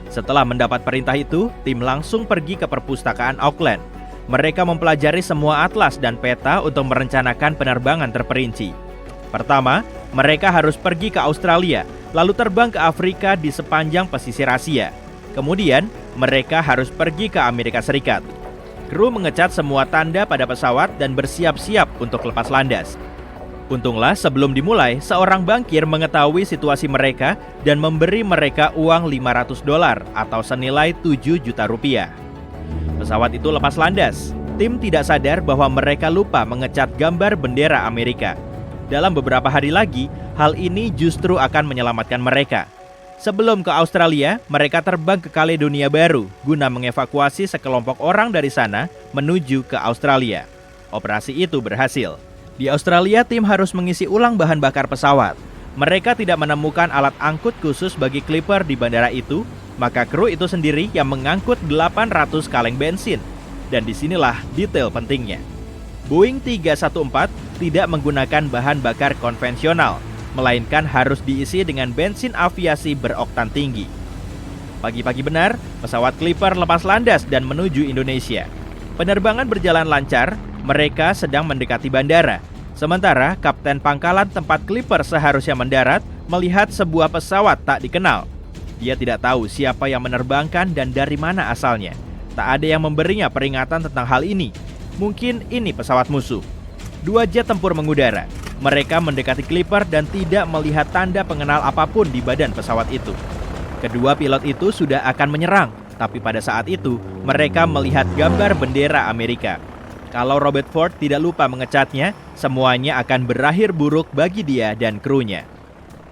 Setelah mendapat perintah itu, tim langsung pergi ke perpustakaan Auckland. Mereka mempelajari semua atlas dan peta untuk merencanakan penerbangan terperinci. Pertama, mereka harus pergi ke Australia, lalu terbang ke Afrika di sepanjang pesisir Asia. Kemudian, mereka harus pergi ke Amerika Serikat. Kru mengecat semua tanda pada pesawat dan bersiap-siap untuk lepas landas. Untunglah sebelum dimulai, seorang bankir mengetahui situasi mereka dan memberi mereka uang $500 atau senilai 7 juta rupiah. Pesawat itu lepas landas. Tim tidak sadar bahwa mereka lupa mengecat gambar bendera Amerika. Dalam beberapa hari lagi, hal ini justru akan menyelamatkan mereka. Sebelum ke Australia, mereka terbang ke Kaledonia Baru guna mengevakuasi sekelompok orang dari sana menuju ke Australia. Operasi itu berhasil. Di Australia, tim harus mengisi ulang bahan bakar pesawat. Mereka tidak menemukan alat angkut khusus bagi Clipper di bandara itu, maka kru itu sendiri yang mengangkut 800 kaleng bensin. Dan disinilah detail pentingnya. Boeing 314 tidak menggunakan bahan bakar konvensional, melainkan harus diisi dengan bensin aviasi beroktan tinggi. Pagi-pagi benar, pesawat Clipper lepas landas dan menuju Indonesia. Penerbangan berjalan lancar, mereka sedang mendekati bandara. Sementara kapten pangkalan tempat Clipper seharusnya mendarat melihat sebuah pesawat tak dikenal. Dia tidak tahu siapa yang menerbangkan dan dari mana asalnya. Tak ada yang memberinya peringatan tentang hal ini. Mungkin ini pesawat musuh. 2 jet tempur mengudara. Mereka mendekati Clipper dan tidak melihat tanda pengenal apapun di badan pesawat itu. Kedua pilot itu sudah akan menyerang, tapi pada saat itu mereka melihat gambar bendera Amerika. Kalau Robert Ford tidak lupa mengecatnya, semuanya akan berakhir buruk bagi dia dan krunya.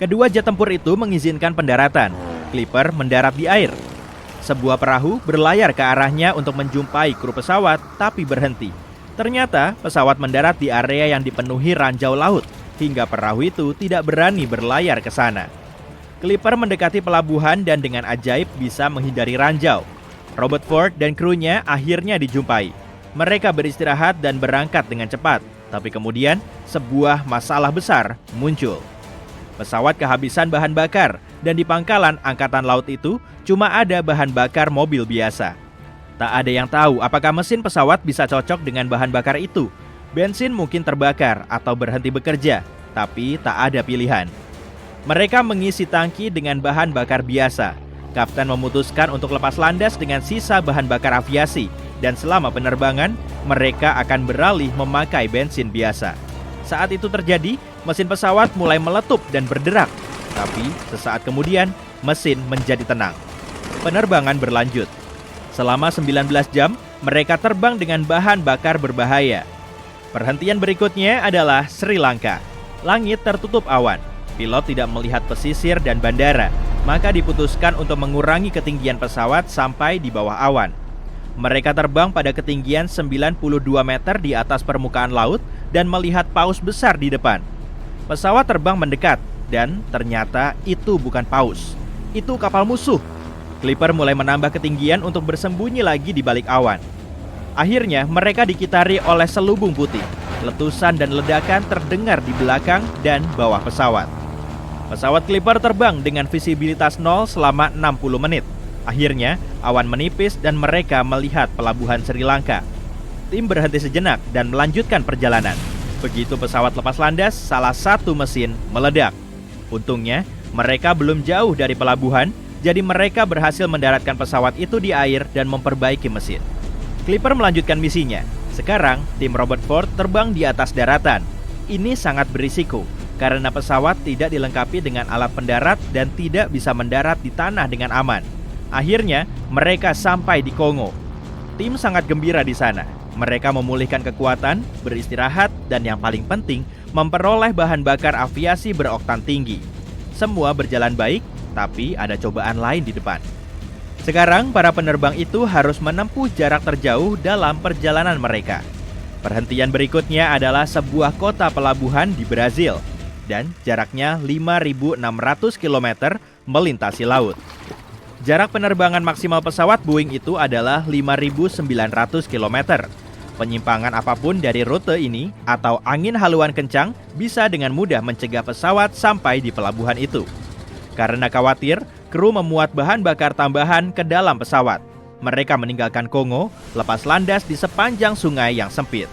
Kedua jet tempur itu mengizinkan pendaratan. Clipper mendarat di air. Sebuah perahu berlayar ke arahnya untuk menjumpai kru pesawat, tapi berhenti. Ternyata pesawat mendarat di area yang dipenuhi ranjau laut, hingga perahu itu tidak berani berlayar ke sana. Clipper mendekati pelabuhan dan dengan ajaib bisa menghindari ranjau. Robert Ford dan krunya akhirnya dijumpai. Mereka beristirahat dan berangkat dengan cepat, tapi kemudian sebuah masalah besar muncul. Pesawat kehabisan bahan bakar, dan di pangkalan angkatan laut itu cuma ada bahan bakar mobil biasa. Tak ada yang tahu apakah mesin pesawat bisa cocok dengan bahan bakar itu. Bensin mungkin terbakar atau berhenti bekerja, tapi tak ada pilihan. Mereka mengisi tangki dengan bahan bakar biasa. Kapten memutuskan untuk lepas landas dengan sisa bahan bakar aviasi, dan selama penerbangan, mereka akan beralih memakai bensin biasa. Saat itu terjadi, mesin pesawat mulai meletup dan berderak. Tapi sesaat kemudian, mesin menjadi tenang. Penerbangan berlanjut. Selama 19 jam, mereka terbang dengan bahan bakar berbahaya. Perhentian berikutnya adalah Sri Lanka. Langit tertutup awan. Pilot tidak melihat pesisir dan bandara, maka diputuskan untuk mengurangi ketinggian pesawat sampai di bawah awan. Mereka terbang pada ketinggian 92 meter di atas permukaan laut dan melihat paus besar di depan. Pesawat terbang mendekat dan ternyata itu bukan paus. Itu kapal musuh. Clipper mulai menambah ketinggian untuk bersembunyi lagi di balik awan. Akhirnya mereka dikitari oleh selubung putih. Letusan dan ledakan terdengar di belakang dan bawah pesawat. Pesawat Clipper terbang dengan visibilitas 0 selama 60 menit. Akhirnya, awan menipis dan mereka melihat pelabuhan Sri Lanka. Tim berhenti sejenak dan melanjutkan perjalanan. Begitu pesawat lepas landas, salah satu mesin meledak. Untungnya, mereka belum jauh dari pelabuhan, jadi mereka berhasil mendaratkan pesawat itu di air dan memperbaiki mesin. Clipper melanjutkan misinya. Sekarang, tim Robert Ford terbang di atas daratan. Ini sangat berisiko, karena pesawat tidak dilengkapi dengan alat pendarat dan tidak bisa mendarat di tanah dengan aman. Akhirnya, mereka sampai di Kongo. Tim sangat gembira di sana. Mereka memulihkan kekuatan, beristirahat, dan yang paling penting, memperoleh bahan bakar aviasi beroktan tinggi. Semua berjalan baik, tapi ada cobaan lain di depan. Sekarang, para penerbang itu harus menempuh jarak terjauh dalam perjalanan mereka. Perhentian berikutnya adalah sebuah kota pelabuhan di Brazil, dan jaraknya 5.600 km melintasi laut. Jarak penerbangan maksimal pesawat Boeing itu adalah 5.900 km. Penyimpangan apapun dari rute ini atau angin haluan kencang bisa dengan mudah mencegah pesawat sampai di pelabuhan itu. Karena khawatir, kru memuat bahan bakar tambahan ke dalam pesawat. Mereka meninggalkan Kongo, lepas landas di sepanjang sungai yang sempit.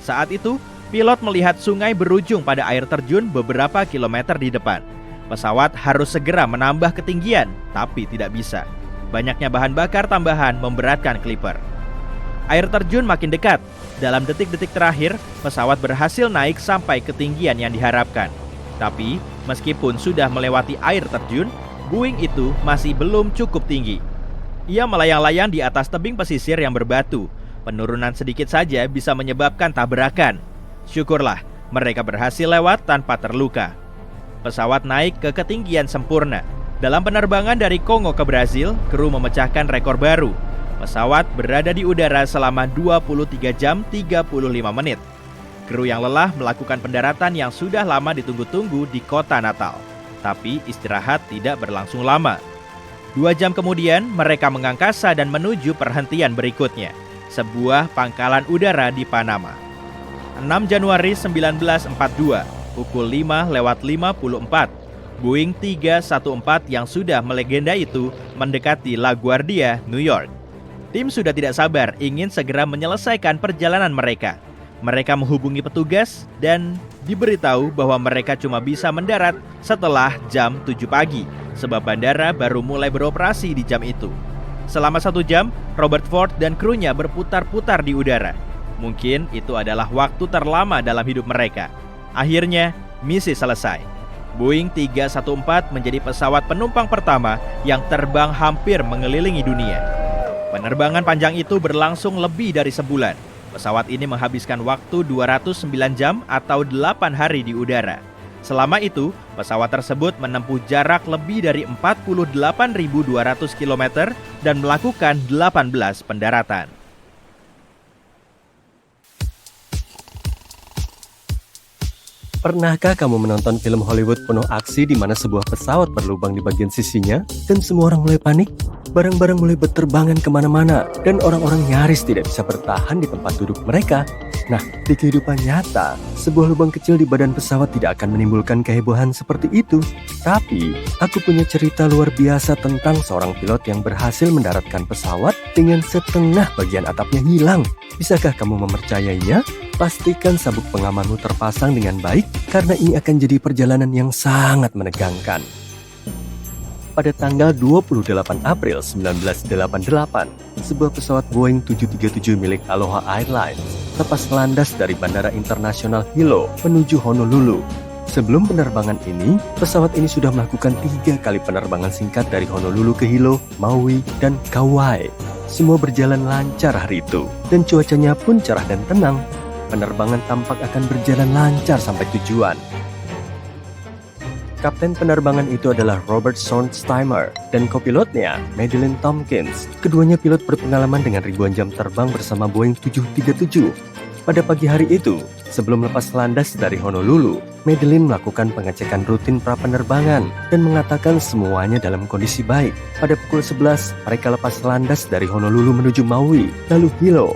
Saat itu, pilot melihat sungai berujung pada air terjun beberapa kilometer di depan. Pesawat harus segera menambah ketinggian, tapi tidak bisa. Banyaknya bahan bakar tambahan memberatkan Clipper. Air terjun makin dekat. Dalam detik-detik terakhir, pesawat berhasil naik sampai ketinggian yang diharapkan. Tapi, meskipun sudah melewati air terjun, Boeing itu masih belum cukup tinggi. Ia melayang-layang di atas tebing pesisir yang berbatu. Penurunan sedikit saja bisa menyebabkan tabrakan. Syukurlah, mereka berhasil lewat tanpa terluka. Pesawat naik ke ketinggian sempurna. Dalam penerbangan dari Kongo ke Brazil, kru memecahkan rekor baru. Pesawat berada di udara selama 23 jam 35 menit. Kru yang lelah melakukan pendaratan yang sudah lama ditunggu-tunggu di kota Natal. Tapi istirahat tidak berlangsung lama. 2 jam kemudian mereka mengangkasa dan menuju perhentian berikutnya, sebuah pangkalan udara di Panama. 6 Januari 1942, pukul 5:54, Boeing 314 yang sudah melegenda itu mendekati LaGuardia, New York. Tim sudah tidak sabar ingin segera menyelesaikan perjalanan mereka. Mereka menghubungi petugas dan diberitahu bahwa mereka cuma bisa mendarat setelah jam 7 pagi, sebab bandara baru mulai beroperasi di jam itu. Selama 1 jam, Robert Ford dan krunya berputar-putar di udara. Mungkin itu adalah waktu terlama dalam hidup mereka. Akhirnya, misi selesai. Boeing 314 menjadi pesawat penumpang pertama yang terbang hampir mengelilingi dunia. Penerbangan panjang itu berlangsung lebih dari sebulan. Pesawat ini menghabiskan waktu 209 jam atau 8 hari di udara. Selama itu, pesawat tersebut menempuh jarak lebih dari 48.200 km dan melakukan 18 pendaratan. Pernahkah kamu menonton film Hollywood penuh aksi di mana sebuah pesawat berlubang di bagian sisinya dan semua orang mulai panik? Barang-barang mulai berterbangan kemana-mana dan orang-orang nyaris tidak bisa bertahan di tempat duduk mereka. Nah, di kehidupan nyata, sebuah lubang kecil di badan pesawat tidak akan menimbulkan kehebohan seperti itu. Tapi, aku punya cerita luar biasa tentang seorang pilot yang berhasil mendaratkan pesawat dengan setengah bagian atapnya hilang. Bisakah kamu mempercayainya? Pastikan sabuk pengamanmu terpasang dengan baik karena ini akan jadi perjalanan yang sangat menegangkan. Pada tanggal 28 April 1988, sebuah pesawat Boeing 737 milik Aloha Airlines lepas landas dari Bandara Internasional Hilo menuju Honolulu. Sebelum penerbangan ini, pesawat ini sudah melakukan 3 kali penerbangan singkat dari Honolulu ke Hilo, Maui, dan Kauai. Semua berjalan lancar hari itu, dan cuacanya pun cerah dan tenang. Penerbangan tampak akan berjalan lancar sampai tujuan. Kapten penerbangan itu adalah Robert Sonsteimer dan kopilotnya Madeleine Tompkins. Keduanya pilot berpengalaman dengan ribuan jam terbang bersama Boeing 737. Pada pagi hari itu, sebelum lepas landas dari Honolulu, Madeleine melakukan pengecekan rutin pra-penerbangan dan mengatakan semuanya dalam kondisi baik. Pada pukul 11, mereka lepas landas dari Honolulu menuju Maui, lalu Hilo.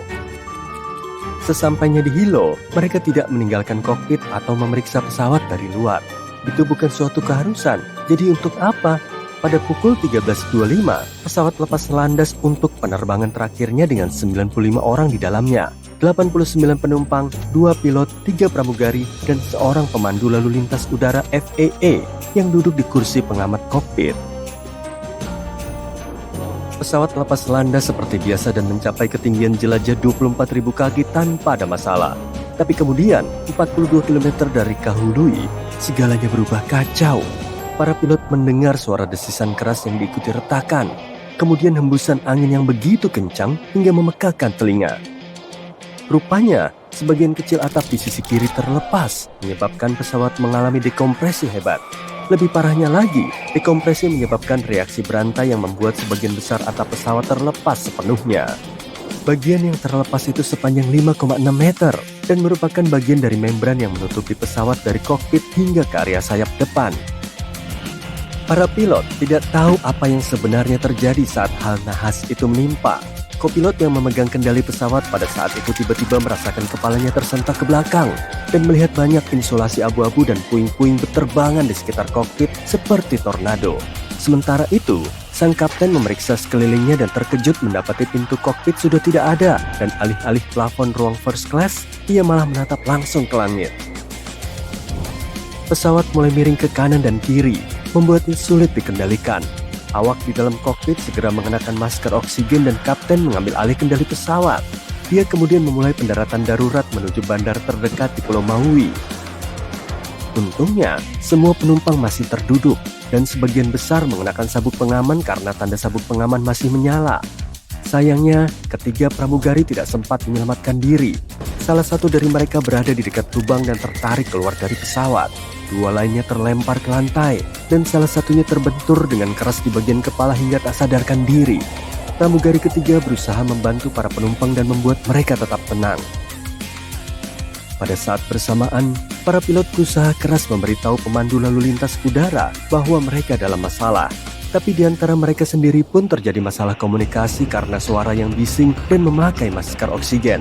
Sesampainya di Hilo, mereka tidak meninggalkan kokpit atau memeriksa pesawat dari luar. Itu bukan suatu keharusan, jadi untuk apa? Pada pukul 13.25, pesawat lepas landas untuk penerbangan terakhirnya dengan 95 orang di dalamnya. 89 penumpang, 2 pilot, 3 pramugari, dan seorang pemandu lalu lintas udara FAA yang duduk di kursi pengamat kokpit. Pesawat lepas landas seperti biasa dan mencapai ketinggian jelajah 24.000 kaki tanpa ada masalah. Tapi kemudian, 42 km dari Kahului, segalanya berubah kacau. Para pilot mendengar suara desisan keras yang diikuti retakan. Kemudian hembusan angin yang begitu kencang hingga memekakkan telinga. Rupanya, sebagian kecil atap di sisi kiri terlepas, menyebabkan pesawat mengalami dekompresi hebat. Lebih parahnya lagi, dekompresi menyebabkan reaksi berantai yang membuat sebagian besar atap pesawat terlepas sepenuhnya. Bagian yang terlepas itu sepanjang 5,6 meter dan merupakan bagian dari membran yang menutupi pesawat dari kokpit hingga ke area sayap depan. Para pilot tidak tahu apa yang sebenarnya terjadi saat hal nahas itu menimpa. Kopilot yang memegang kendali pesawat pada saat itu tiba-tiba merasakan kepalanya tersentak ke belakang dan melihat banyak insulasi abu-abu dan puing-puing berterbangan di sekitar kokpit seperti tornado. Sementara itu, sang kapten memeriksa sekelilingnya dan terkejut mendapati pintu kokpit sudah tidak ada dan alih-alih plafon ruang first class, ia malah menatap langsung ke langit. Pesawat mulai miring ke kanan dan kiri, membuatnya sulit dikendalikan. Awak di dalam kokpit segera mengenakan masker oksigen dan kapten mengambil alih kendali pesawat. Dia kemudian memulai pendaratan darurat menuju bandara terdekat di Pulau Maui. Untungnya, semua penumpang masih terduduk dan sebagian besar mengenakan sabuk pengaman karena tanda sabuk pengaman masih menyala. Sayangnya, ketiga pramugari tidak sempat menyelamatkan diri. Salah satu dari mereka berada di dekat lubang dan tertarik keluar dari pesawat. 2 lainnya terlempar ke lantai dan salah satunya terbentur dengan keras di bagian kepala hingga tak sadarkan diri. Pramugari ketiga berusaha membantu para penumpang dan membuat mereka tetap tenang. Pada saat bersamaan, para pilot berusaha keras memberitahu pemandu lalu lintas udara bahwa mereka dalam masalah. Tapi di antara mereka sendiri pun terjadi masalah komunikasi karena suara yang bising dan memakai masker oksigen.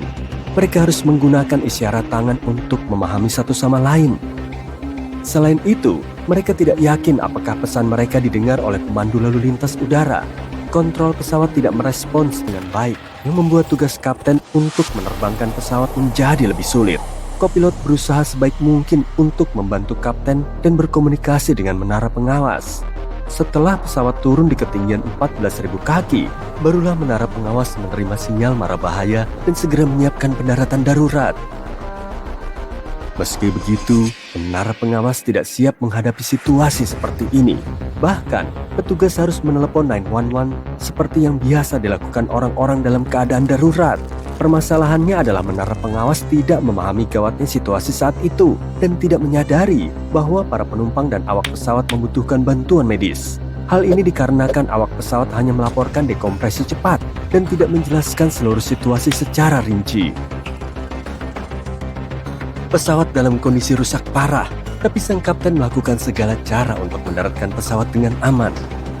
Mereka harus menggunakan isyarat tangan untuk memahami satu sama lain. Selain itu, mereka tidak yakin apakah pesan mereka didengar oleh pemandu lalu lintas udara. Kontrol pesawat tidak merespons dengan baik, yang membuat tugas kapten untuk menerbangkan pesawat menjadi lebih sulit. Kopilot berusaha sebaik mungkin untuk membantu kapten dan berkomunikasi dengan menara pengawas. Setelah pesawat turun di ketinggian 14.000 kaki, barulah menara pengawas menerima sinyal mara bahaya dan segera menyiapkan pendaratan darurat. Meski begitu, menara pengawas tidak siap menghadapi situasi seperti ini. Bahkan, petugas harus menelepon 911 seperti yang biasa dilakukan orang-orang dalam keadaan darurat. Permasalahannya adalah menara pengawas tidak memahami gawatnya situasi saat itu dan tidak menyadari bahwa para penumpang dan awak pesawat membutuhkan bantuan medis. Hal ini dikarenakan awak pesawat hanya melaporkan dekompresi cepat dan tidak menjelaskan seluruh situasi secara rinci. Pesawat dalam kondisi rusak parah, tapi sang kapten melakukan segala cara untuk mendaratkan pesawat dengan aman.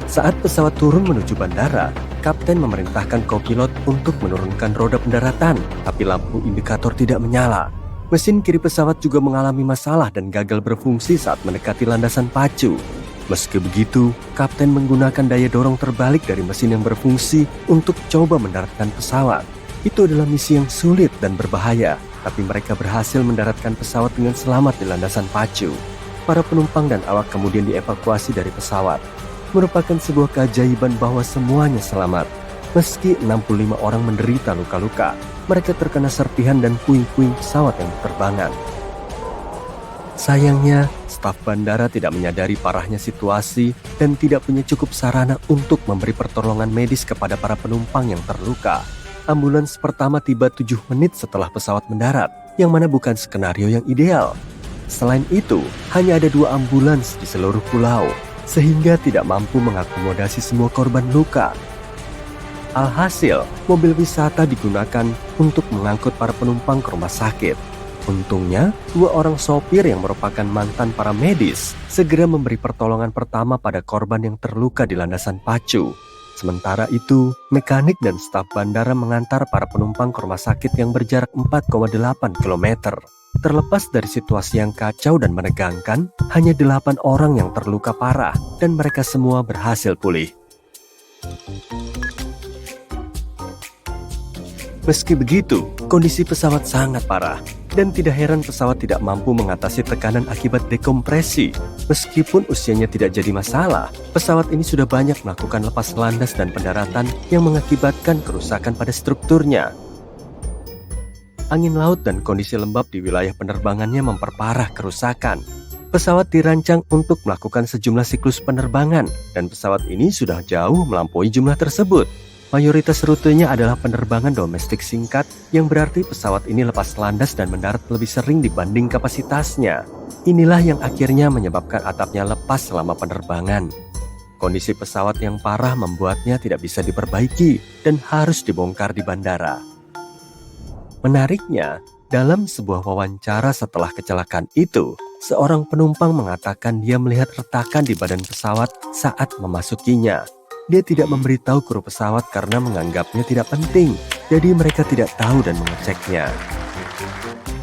Saat pesawat turun menuju bandara, kapten memerintahkan kopilot untuk menurunkan roda pendaratan, tapi lampu indikator tidak menyala. Mesin kiri pesawat juga mengalami masalah dan gagal berfungsi saat mendekati landasan pacu. Meski begitu, kapten menggunakan daya dorong terbalik dari mesin yang berfungsi untuk coba mendaratkan pesawat. Itu adalah misi yang sulit dan berbahaya, tapi mereka berhasil mendaratkan pesawat dengan selamat di landasan pacu. Para penumpang dan awak kemudian dievakuasi dari pesawat. Merupakan sebuah keajaiban bahwa semuanya selamat. Meski 65 orang menderita luka-luka, mereka terkena serpihan dan puing-puing pesawat yang berterbangan. Sayangnya, staf bandara tidak menyadari parahnya situasi dan tidak punya cukup sarana untuk memberi pertolongan medis kepada para penumpang yang terluka. Ambulans pertama tiba 7 menit setelah pesawat mendarat, yang mana bukan skenario yang ideal. Selain itu, hanya ada 2 ambulans di seluruh pulau, sehingga tidak mampu mengakomodasi semua korban luka. Alhasil, mobil wisata digunakan untuk mengangkut para penumpang ke rumah sakit. Untungnya, 2 orang sopir yang merupakan mantan para medis segera memberi pertolongan pertama pada korban yang terluka di landasan pacu. Sementara itu, mekanik dan staf bandara mengantar para penumpang ke rumah sakit yang berjarak 4,8 km. Terlepas dari situasi yang kacau dan menegangkan, hanya 8 orang yang terluka parah dan mereka semua berhasil pulih. Meski begitu, kondisi pesawat sangat parah dan tidak heran pesawat tidak mampu mengatasi tekanan akibat dekompresi. Meskipun usianya tidak jadi masalah, pesawat ini sudah banyak melakukan lepas landas dan pendaratan yang mengakibatkan kerusakan pada strukturnya. Angin laut dan kondisi lembab di wilayah penerbangannya memperparah kerusakan. Pesawat dirancang untuk melakukan sejumlah siklus penerbangan, dan pesawat ini sudah jauh melampaui jumlah tersebut. Mayoritas rutenya adalah penerbangan domestik singkat, yang berarti pesawat ini lepas landas dan mendarat lebih sering dibanding kapasitasnya. Inilah yang akhirnya menyebabkan atapnya lepas selama penerbangan. Kondisi pesawat yang parah membuatnya tidak bisa diperbaiki dan harus dibongkar di bandara. Menariknya, dalam sebuah wawancara setelah kecelakaan itu, seorang penumpang mengatakan dia melihat retakan di badan pesawat saat memasukinya. Dia tidak memberitahu kru pesawat karena menganggapnya tidak penting, jadi mereka tidak tahu dan mengeceknya.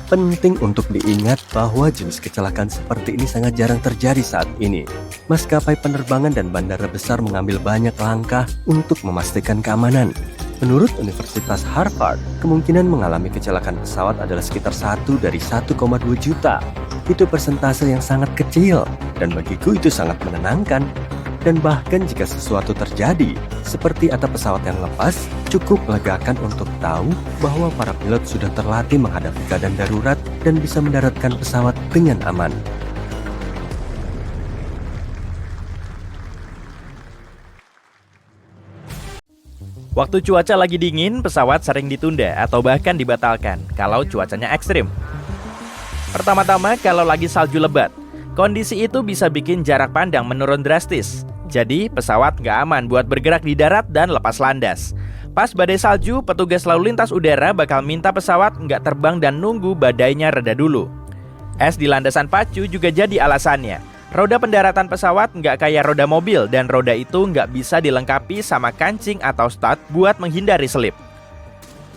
Penting untuk diingat bahwa jenis kecelakaan seperti ini sangat jarang terjadi saat ini. Maskapai penerbangan dan bandara besar mengambil banyak langkah untuk memastikan keamanan. Menurut Universitas Harvard, kemungkinan mengalami kecelakaan pesawat adalah sekitar 1 dari 1,2 juta. Itu persentase yang sangat kecil, dan bagiku itu sangat menenangkan. Dan bahkan jika sesuatu terjadi, seperti atap pesawat yang lepas, cukup melegakan untuk tahu bahwa para pilot sudah terlatih menghadapi keadaan darurat dan bisa mendaratkan pesawat dengan aman. Waktu cuaca lagi dingin, pesawat sering ditunda atau bahkan dibatalkan kalau cuacanya ekstrim. Pertama-tama, kalau lagi salju lebat, kondisi itu bisa bikin jarak pandang menurun drastis. Jadi pesawat nggak aman buat bergerak di darat dan lepas landas. Pas badai salju, petugas lalu lintas udara bakal minta pesawat nggak terbang dan nunggu badainya reda dulu. Es di landasan pacu juga jadi alasannya. Roda pendaratan pesawat nggak kayak roda mobil dan roda itu nggak bisa dilengkapi sama kancing atau stud buat menghindari selip.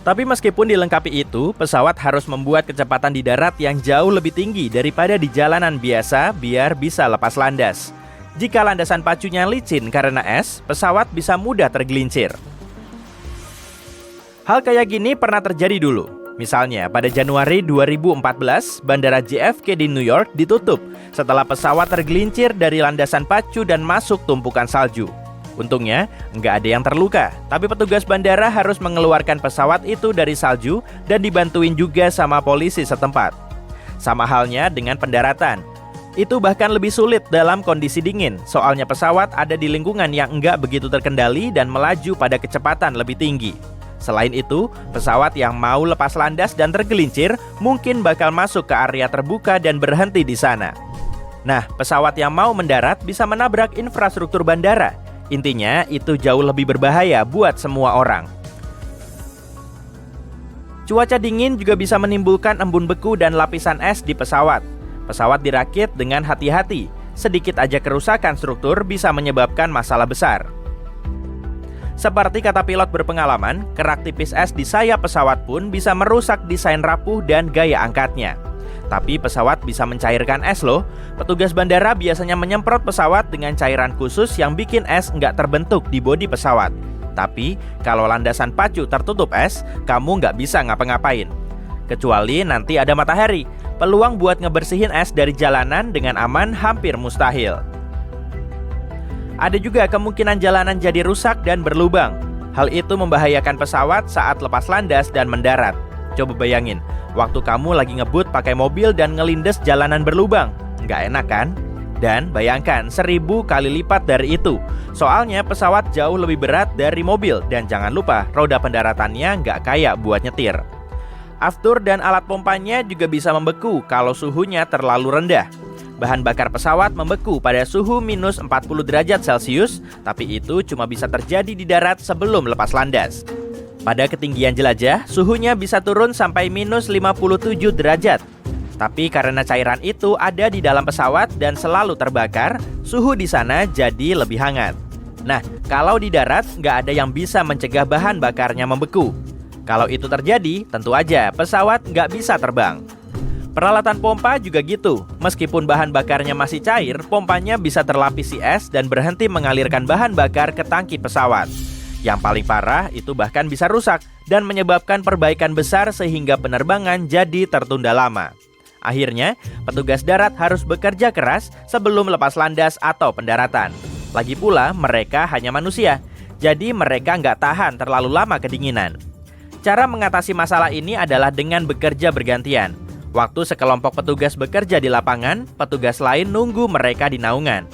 Tapi meskipun dilengkapi itu, pesawat harus membuat kecepatan di darat yang jauh lebih tinggi daripada di jalanan biasa biar bisa lepas landas. Jika landasan pacunya licin karena es, pesawat bisa mudah tergelincir. Hal kayak gini pernah terjadi dulu. Misalnya, pada Januari 2014, Bandara JFK di New York ditutup setelah pesawat tergelincir dari landasan pacu dan masuk tumpukan salju. Untungnya, nggak ada yang terluka, tapi petugas bandara harus mengeluarkan pesawat itu dari salju dan dibantuin juga sama polisi setempat. Sama halnya dengan pendaratan. Itu bahkan lebih sulit dalam kondisi dingin, soalnya pesawat ada di lingkungan yang nggak begitu terkendali dan melaju pada kecepatan lebih tinggi. Selain itu, pesawat yang mau lepas landas dan tergelincir mungkin bakal masuk ke area terbuka dan berhenti di sana. Nah, pesawat yang mau mendarat bisa menabrak infrastruktur bandara. Intinya, itu jauh lebih berbahaya buat semua orang. Cuaca dingin juga bisa menimbulkan embun beku dan lapisan es di pesawat. Pesawat dirakit dengan hati-hati. Sedikit aja kerusakan struktur bisa menyebabkan masalah besar. Seperti kata pilot berpengalaman, kerak tipis es di sayap pesawat pun bisa merusak desain rapuh dan gaya angkatnya. Tapi pesawat bisa mencairkan es loh. Petugas bandara biasanya menyemprot pesawat dengan cairan khusus yang bikin es nggak terbentuk di bodi pesawat. Tapi kalau landasan pacu tertutup es, kamu nggak bisa ngapa-ngapain. Kecuali nanti ada matahari, peluang buat ngebersihin es dari jalanan dengan aman hampir mustahil. Ada juga kemungkinan jalanan jadi rusak dan berlubang. Hal itu membahayakan pesawat saat lepas landas dan mendarat. Coba bayangin, waktu kamu lagi ngebut pakai mobil dan ngelindes jalanan berlubang. Nggak enak kan? Dan bayangkan 1000 kali lipat dari itu. Soalnya pesawat jauh lebih berat dari mobil. Dan jangan lupa, roda pendaratannya nggak kayak buat nyetir. Aftur dan alat pompanya juga bisa membeku kalau suhunya terlalu rendah. Bahan bakar pesawat membeku pada suhu minus 40 derajat Celcius, tapi itu cuma bisa terjadi di darat sebelum lepas landas. Pada ketinggian jelajah, suhunya bisa turun sampai minus 57 derajat. Tapi karena cairan itu ada di dalam pesawat dan selalu terbakar, suhu di sana jadi lebih hangat. Nah, kalau di darat nggak ada yang bisa mencegah bahan bakarnya membeku. Kalau itu terjadi, tentu aja pesawat nggak bisa terbang. Peralatan pompa juga gitu. Meskipun bahan bakarnya masih cair, pompanya bisa terlapisi es dan berhenti mengalirkan bahan bakar ke tangki pesawat. Yang paling parah itu bahkan bisa rusak dan menyebabkan perbaikan besar sehingga penerbangan jadi tertunda lama. Akhirnya, petugas darat harus bekerja keras sebelum lepas landas atau pendaratan. Lagi pula, mereka hanya manusia, jadi mereka nggak tahan terlalu lama kedinginan. Cara mengatasi masalah ini adalah dengan bekerja bergantian. Waktu sekelompok petugas bekerja di lapangan, petugas lain nunggu mereka di naungan.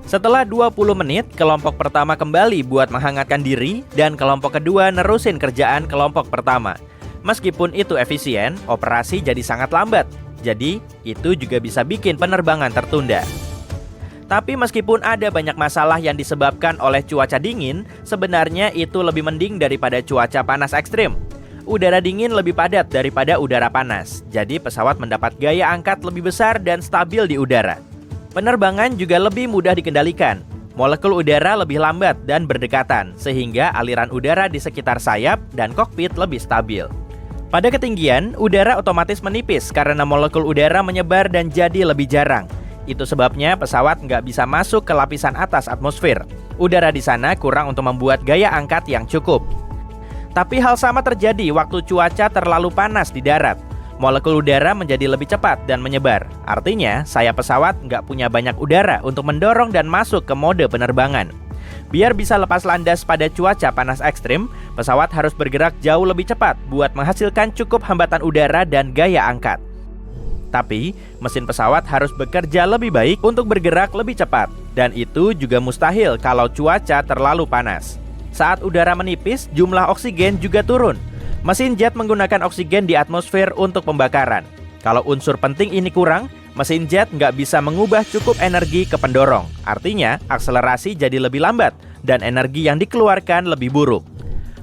Setelah 20 menit, kelompok pertama kembali buat menghangatkan diri dan kelompok kedua nerusin kerjaan kelompok pertama. Meskipun itu efisien, operasi jadi sangat lambat. Jadi, itu juga bisa bikin penerbangan tertunda. Tapi meskipun ada banyak masalah yang disebabkan oleh cuaca dingin, sebenarnya itu lebih mending daripada cuaca panas ekstrim. Udara dingin lebih padat daripada udara panas, jadi pesawat mendapat gaya angkat lebih besar dan stabil di udara. Penerbangan juga lebih mudah dikendalikan. Molekul udara lebih lambat dan berdekatan, sehingga aliran udara di sekitar sayap dan kokpit lebih stabil. Pada ketinggian, udara otomatis menipis karena molekul udara menyebar dan jadi lebih jarang. Itu sebabnya pesawat nggak bisa masuk ke lapisan atas atmosfer. Udara di sana kurang untuk membuat gaya angkat yang cukup. Tapi hal sama terjadi waktu cuaca terlalu panas di darat. Molekul udara menjadi lebih cepat dan menyebar. Artinya, sayap pesawat nggak punya banyak udara untuk mendorong dan masuk ke mode penerbangan. Biar bisa lepas landas pada cuaca panas ekstrim, pesawat harus bergerak jauh lebih cepat buat menghasilkan cukup hambatan udara dan gaya angkat. Tapi, mesin pesawat harus bekerja lebih baik untuk bergerak lebih cepat. Dan itu juga mustahil kalau cuaca terlalu panas. Saat udara menipis, jumlah oksigen juga turun. Mesin jet menggunakan oksigen di atmosfer untuk pembakaran. Kalau unsur penting ini kurang, Mesin jet nggak bisa mengubah cukup energi ke pendorong. Artinya, akselerasi jadi lebih lambat dan energi yang dikeluarkan lebih buruk.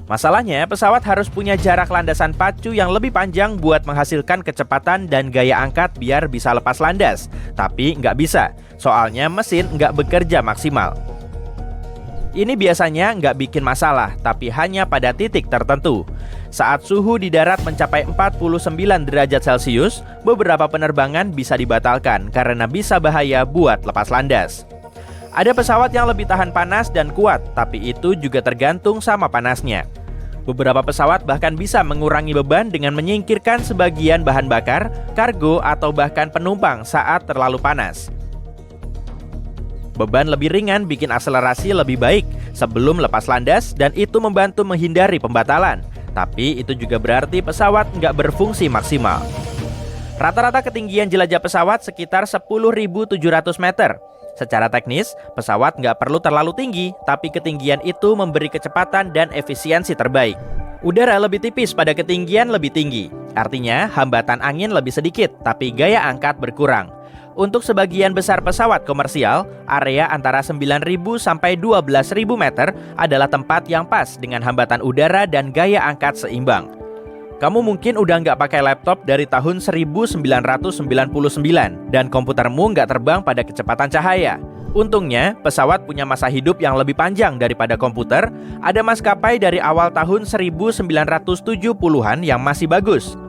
Masalahnya, pesawat harus punya jarak landasan pacu yang lebih panjang buat menghasilkan kecepatan dan gaya angkat biar bisa lepas landas. Tapi nggak bisa, soalnya mesin nggak bekerja maksimal. Ini biasanya nggak bikin masalah, tapi hanya pada titik tertentu. Saat suhu di darat mencapai 49 derajat Celcius, beberapa penerbangan bisa dibatalkan karena bisa bahaya buat lepas landas. Ada pesawat yang lebih tahan panas dan kuat, tapi itu juga tergantung sama panasnya. Beberapa pesawat bahkan bisa mengurangi beban dengan menyingkirkan sebagian bahan bakar, kargo, atau bahkan penumpang saat terlalu panas. Beban lebih ringan bikin akselerasi lebih baik sebelum lepas landas dan itu membantu menghindari pembatalan. Tapi itu juga berarti pesawat nggak berfungsi maksimal. Rata-rata ketinggian jelajah pesawat sekitar 10.700 meter. Secara teknis, pesawat nggak perlu terlalu tinggi, tapi ketinggian itu memberi kecepatan dan efisiensi terbaik. Udara lebih tipis pada ketinggian lebih tinggi. Artinya, hambatan angin lebih sedikit, tapi gaya angkat berkurang. Untuk sebagian besar pesawat komersial, area antara 9.000 sampai 12.000 meter adalah tempat yang pas dengan hambatan udara dan gaya angkat seimbang. Kamu mungkin udah nggak pakai laptop dari tahun 1999 dan komputermu nggak terbang pada kecepatan cahaya. Untungnya, pesawat punya masa hidup yang lebih panjang daripada komputer. Ada maskapai dari awal tahun 1970-an yang masih bagus.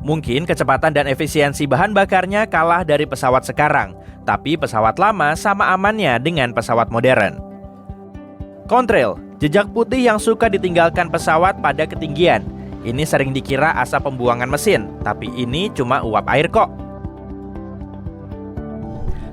Mungkin kecepatan dan efisiensi bahan bakarnya kalah dari pesawat sekarang, tapi pesawat lama sama amannya dengan pesawat modern. Contrail, jejak putih yang suka ditinggalkan pesawat pada ketinggian. Ini sering dikira asap pembuangan mesin, tapi ini cuma uap air kok.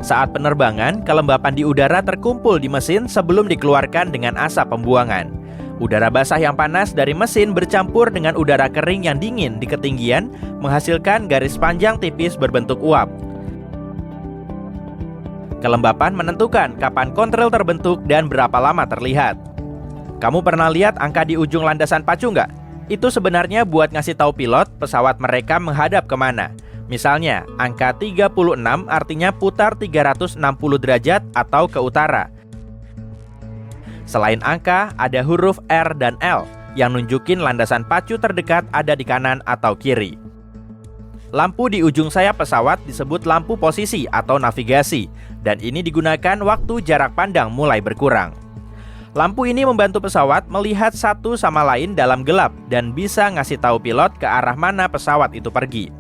Saat penerbangan, kelembapan di udara terkumpul di mesin sebelum dikeluarkan dengan asap pembuangan. Udara basah yang panas dari mesin bercampur dengan udara kering yang dingin di ketinggian menghasilkan garis panjang tipis berbentuk uap. Kelembapan menentukan kapan contrail terbentuk dan berapa lama terlihat. Kamu pernah lihat angka di ujung landasan pacu nggak? Itu sebenarnya buat ngasih tahu pilot pesawat mereka menghadap kemana. Misalnya, angka 36 artinya putar 360 derajat atau ke utara. Selain angka, ada huruf R dan L yang nunjukin landasan pacu terdekat ada di kanan atau kiri. Lampu di ujung sayap pesawat disebut lampu posisi atau navigasi, dan ini digunakan waktu jarak pandang mulai berkurang. Lampu ini membantu pesawat melihat satu sama lain dalam gelap dan bisa ngasih tahu pilot ke arah mana pesawat itu pergi.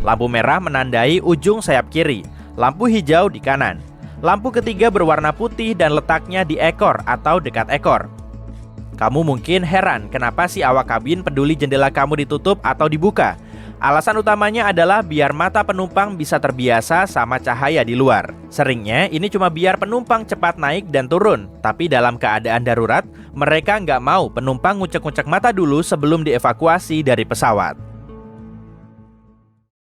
Lampu merah menandai ujung sayap kiri, lampu hijau di kanan. Lampu ketiga berwarna putih dan letaknya di ekor atau dekat ekor. Kamu mungkin heran kenapa si awak kabin peduli jendela kamu ditutup atau dibuka. Alasan utamanya adalah biar mata penumpang bisa terbiasa sama cahaya di luar. Seringnya ini cuma biar penumpang cepat naik dan turun. Tapi dalam keadaan darurat, mereka nggak mau penumpang ngucek-ngucek mata dulu sebelum dievakuasi dari pesawat.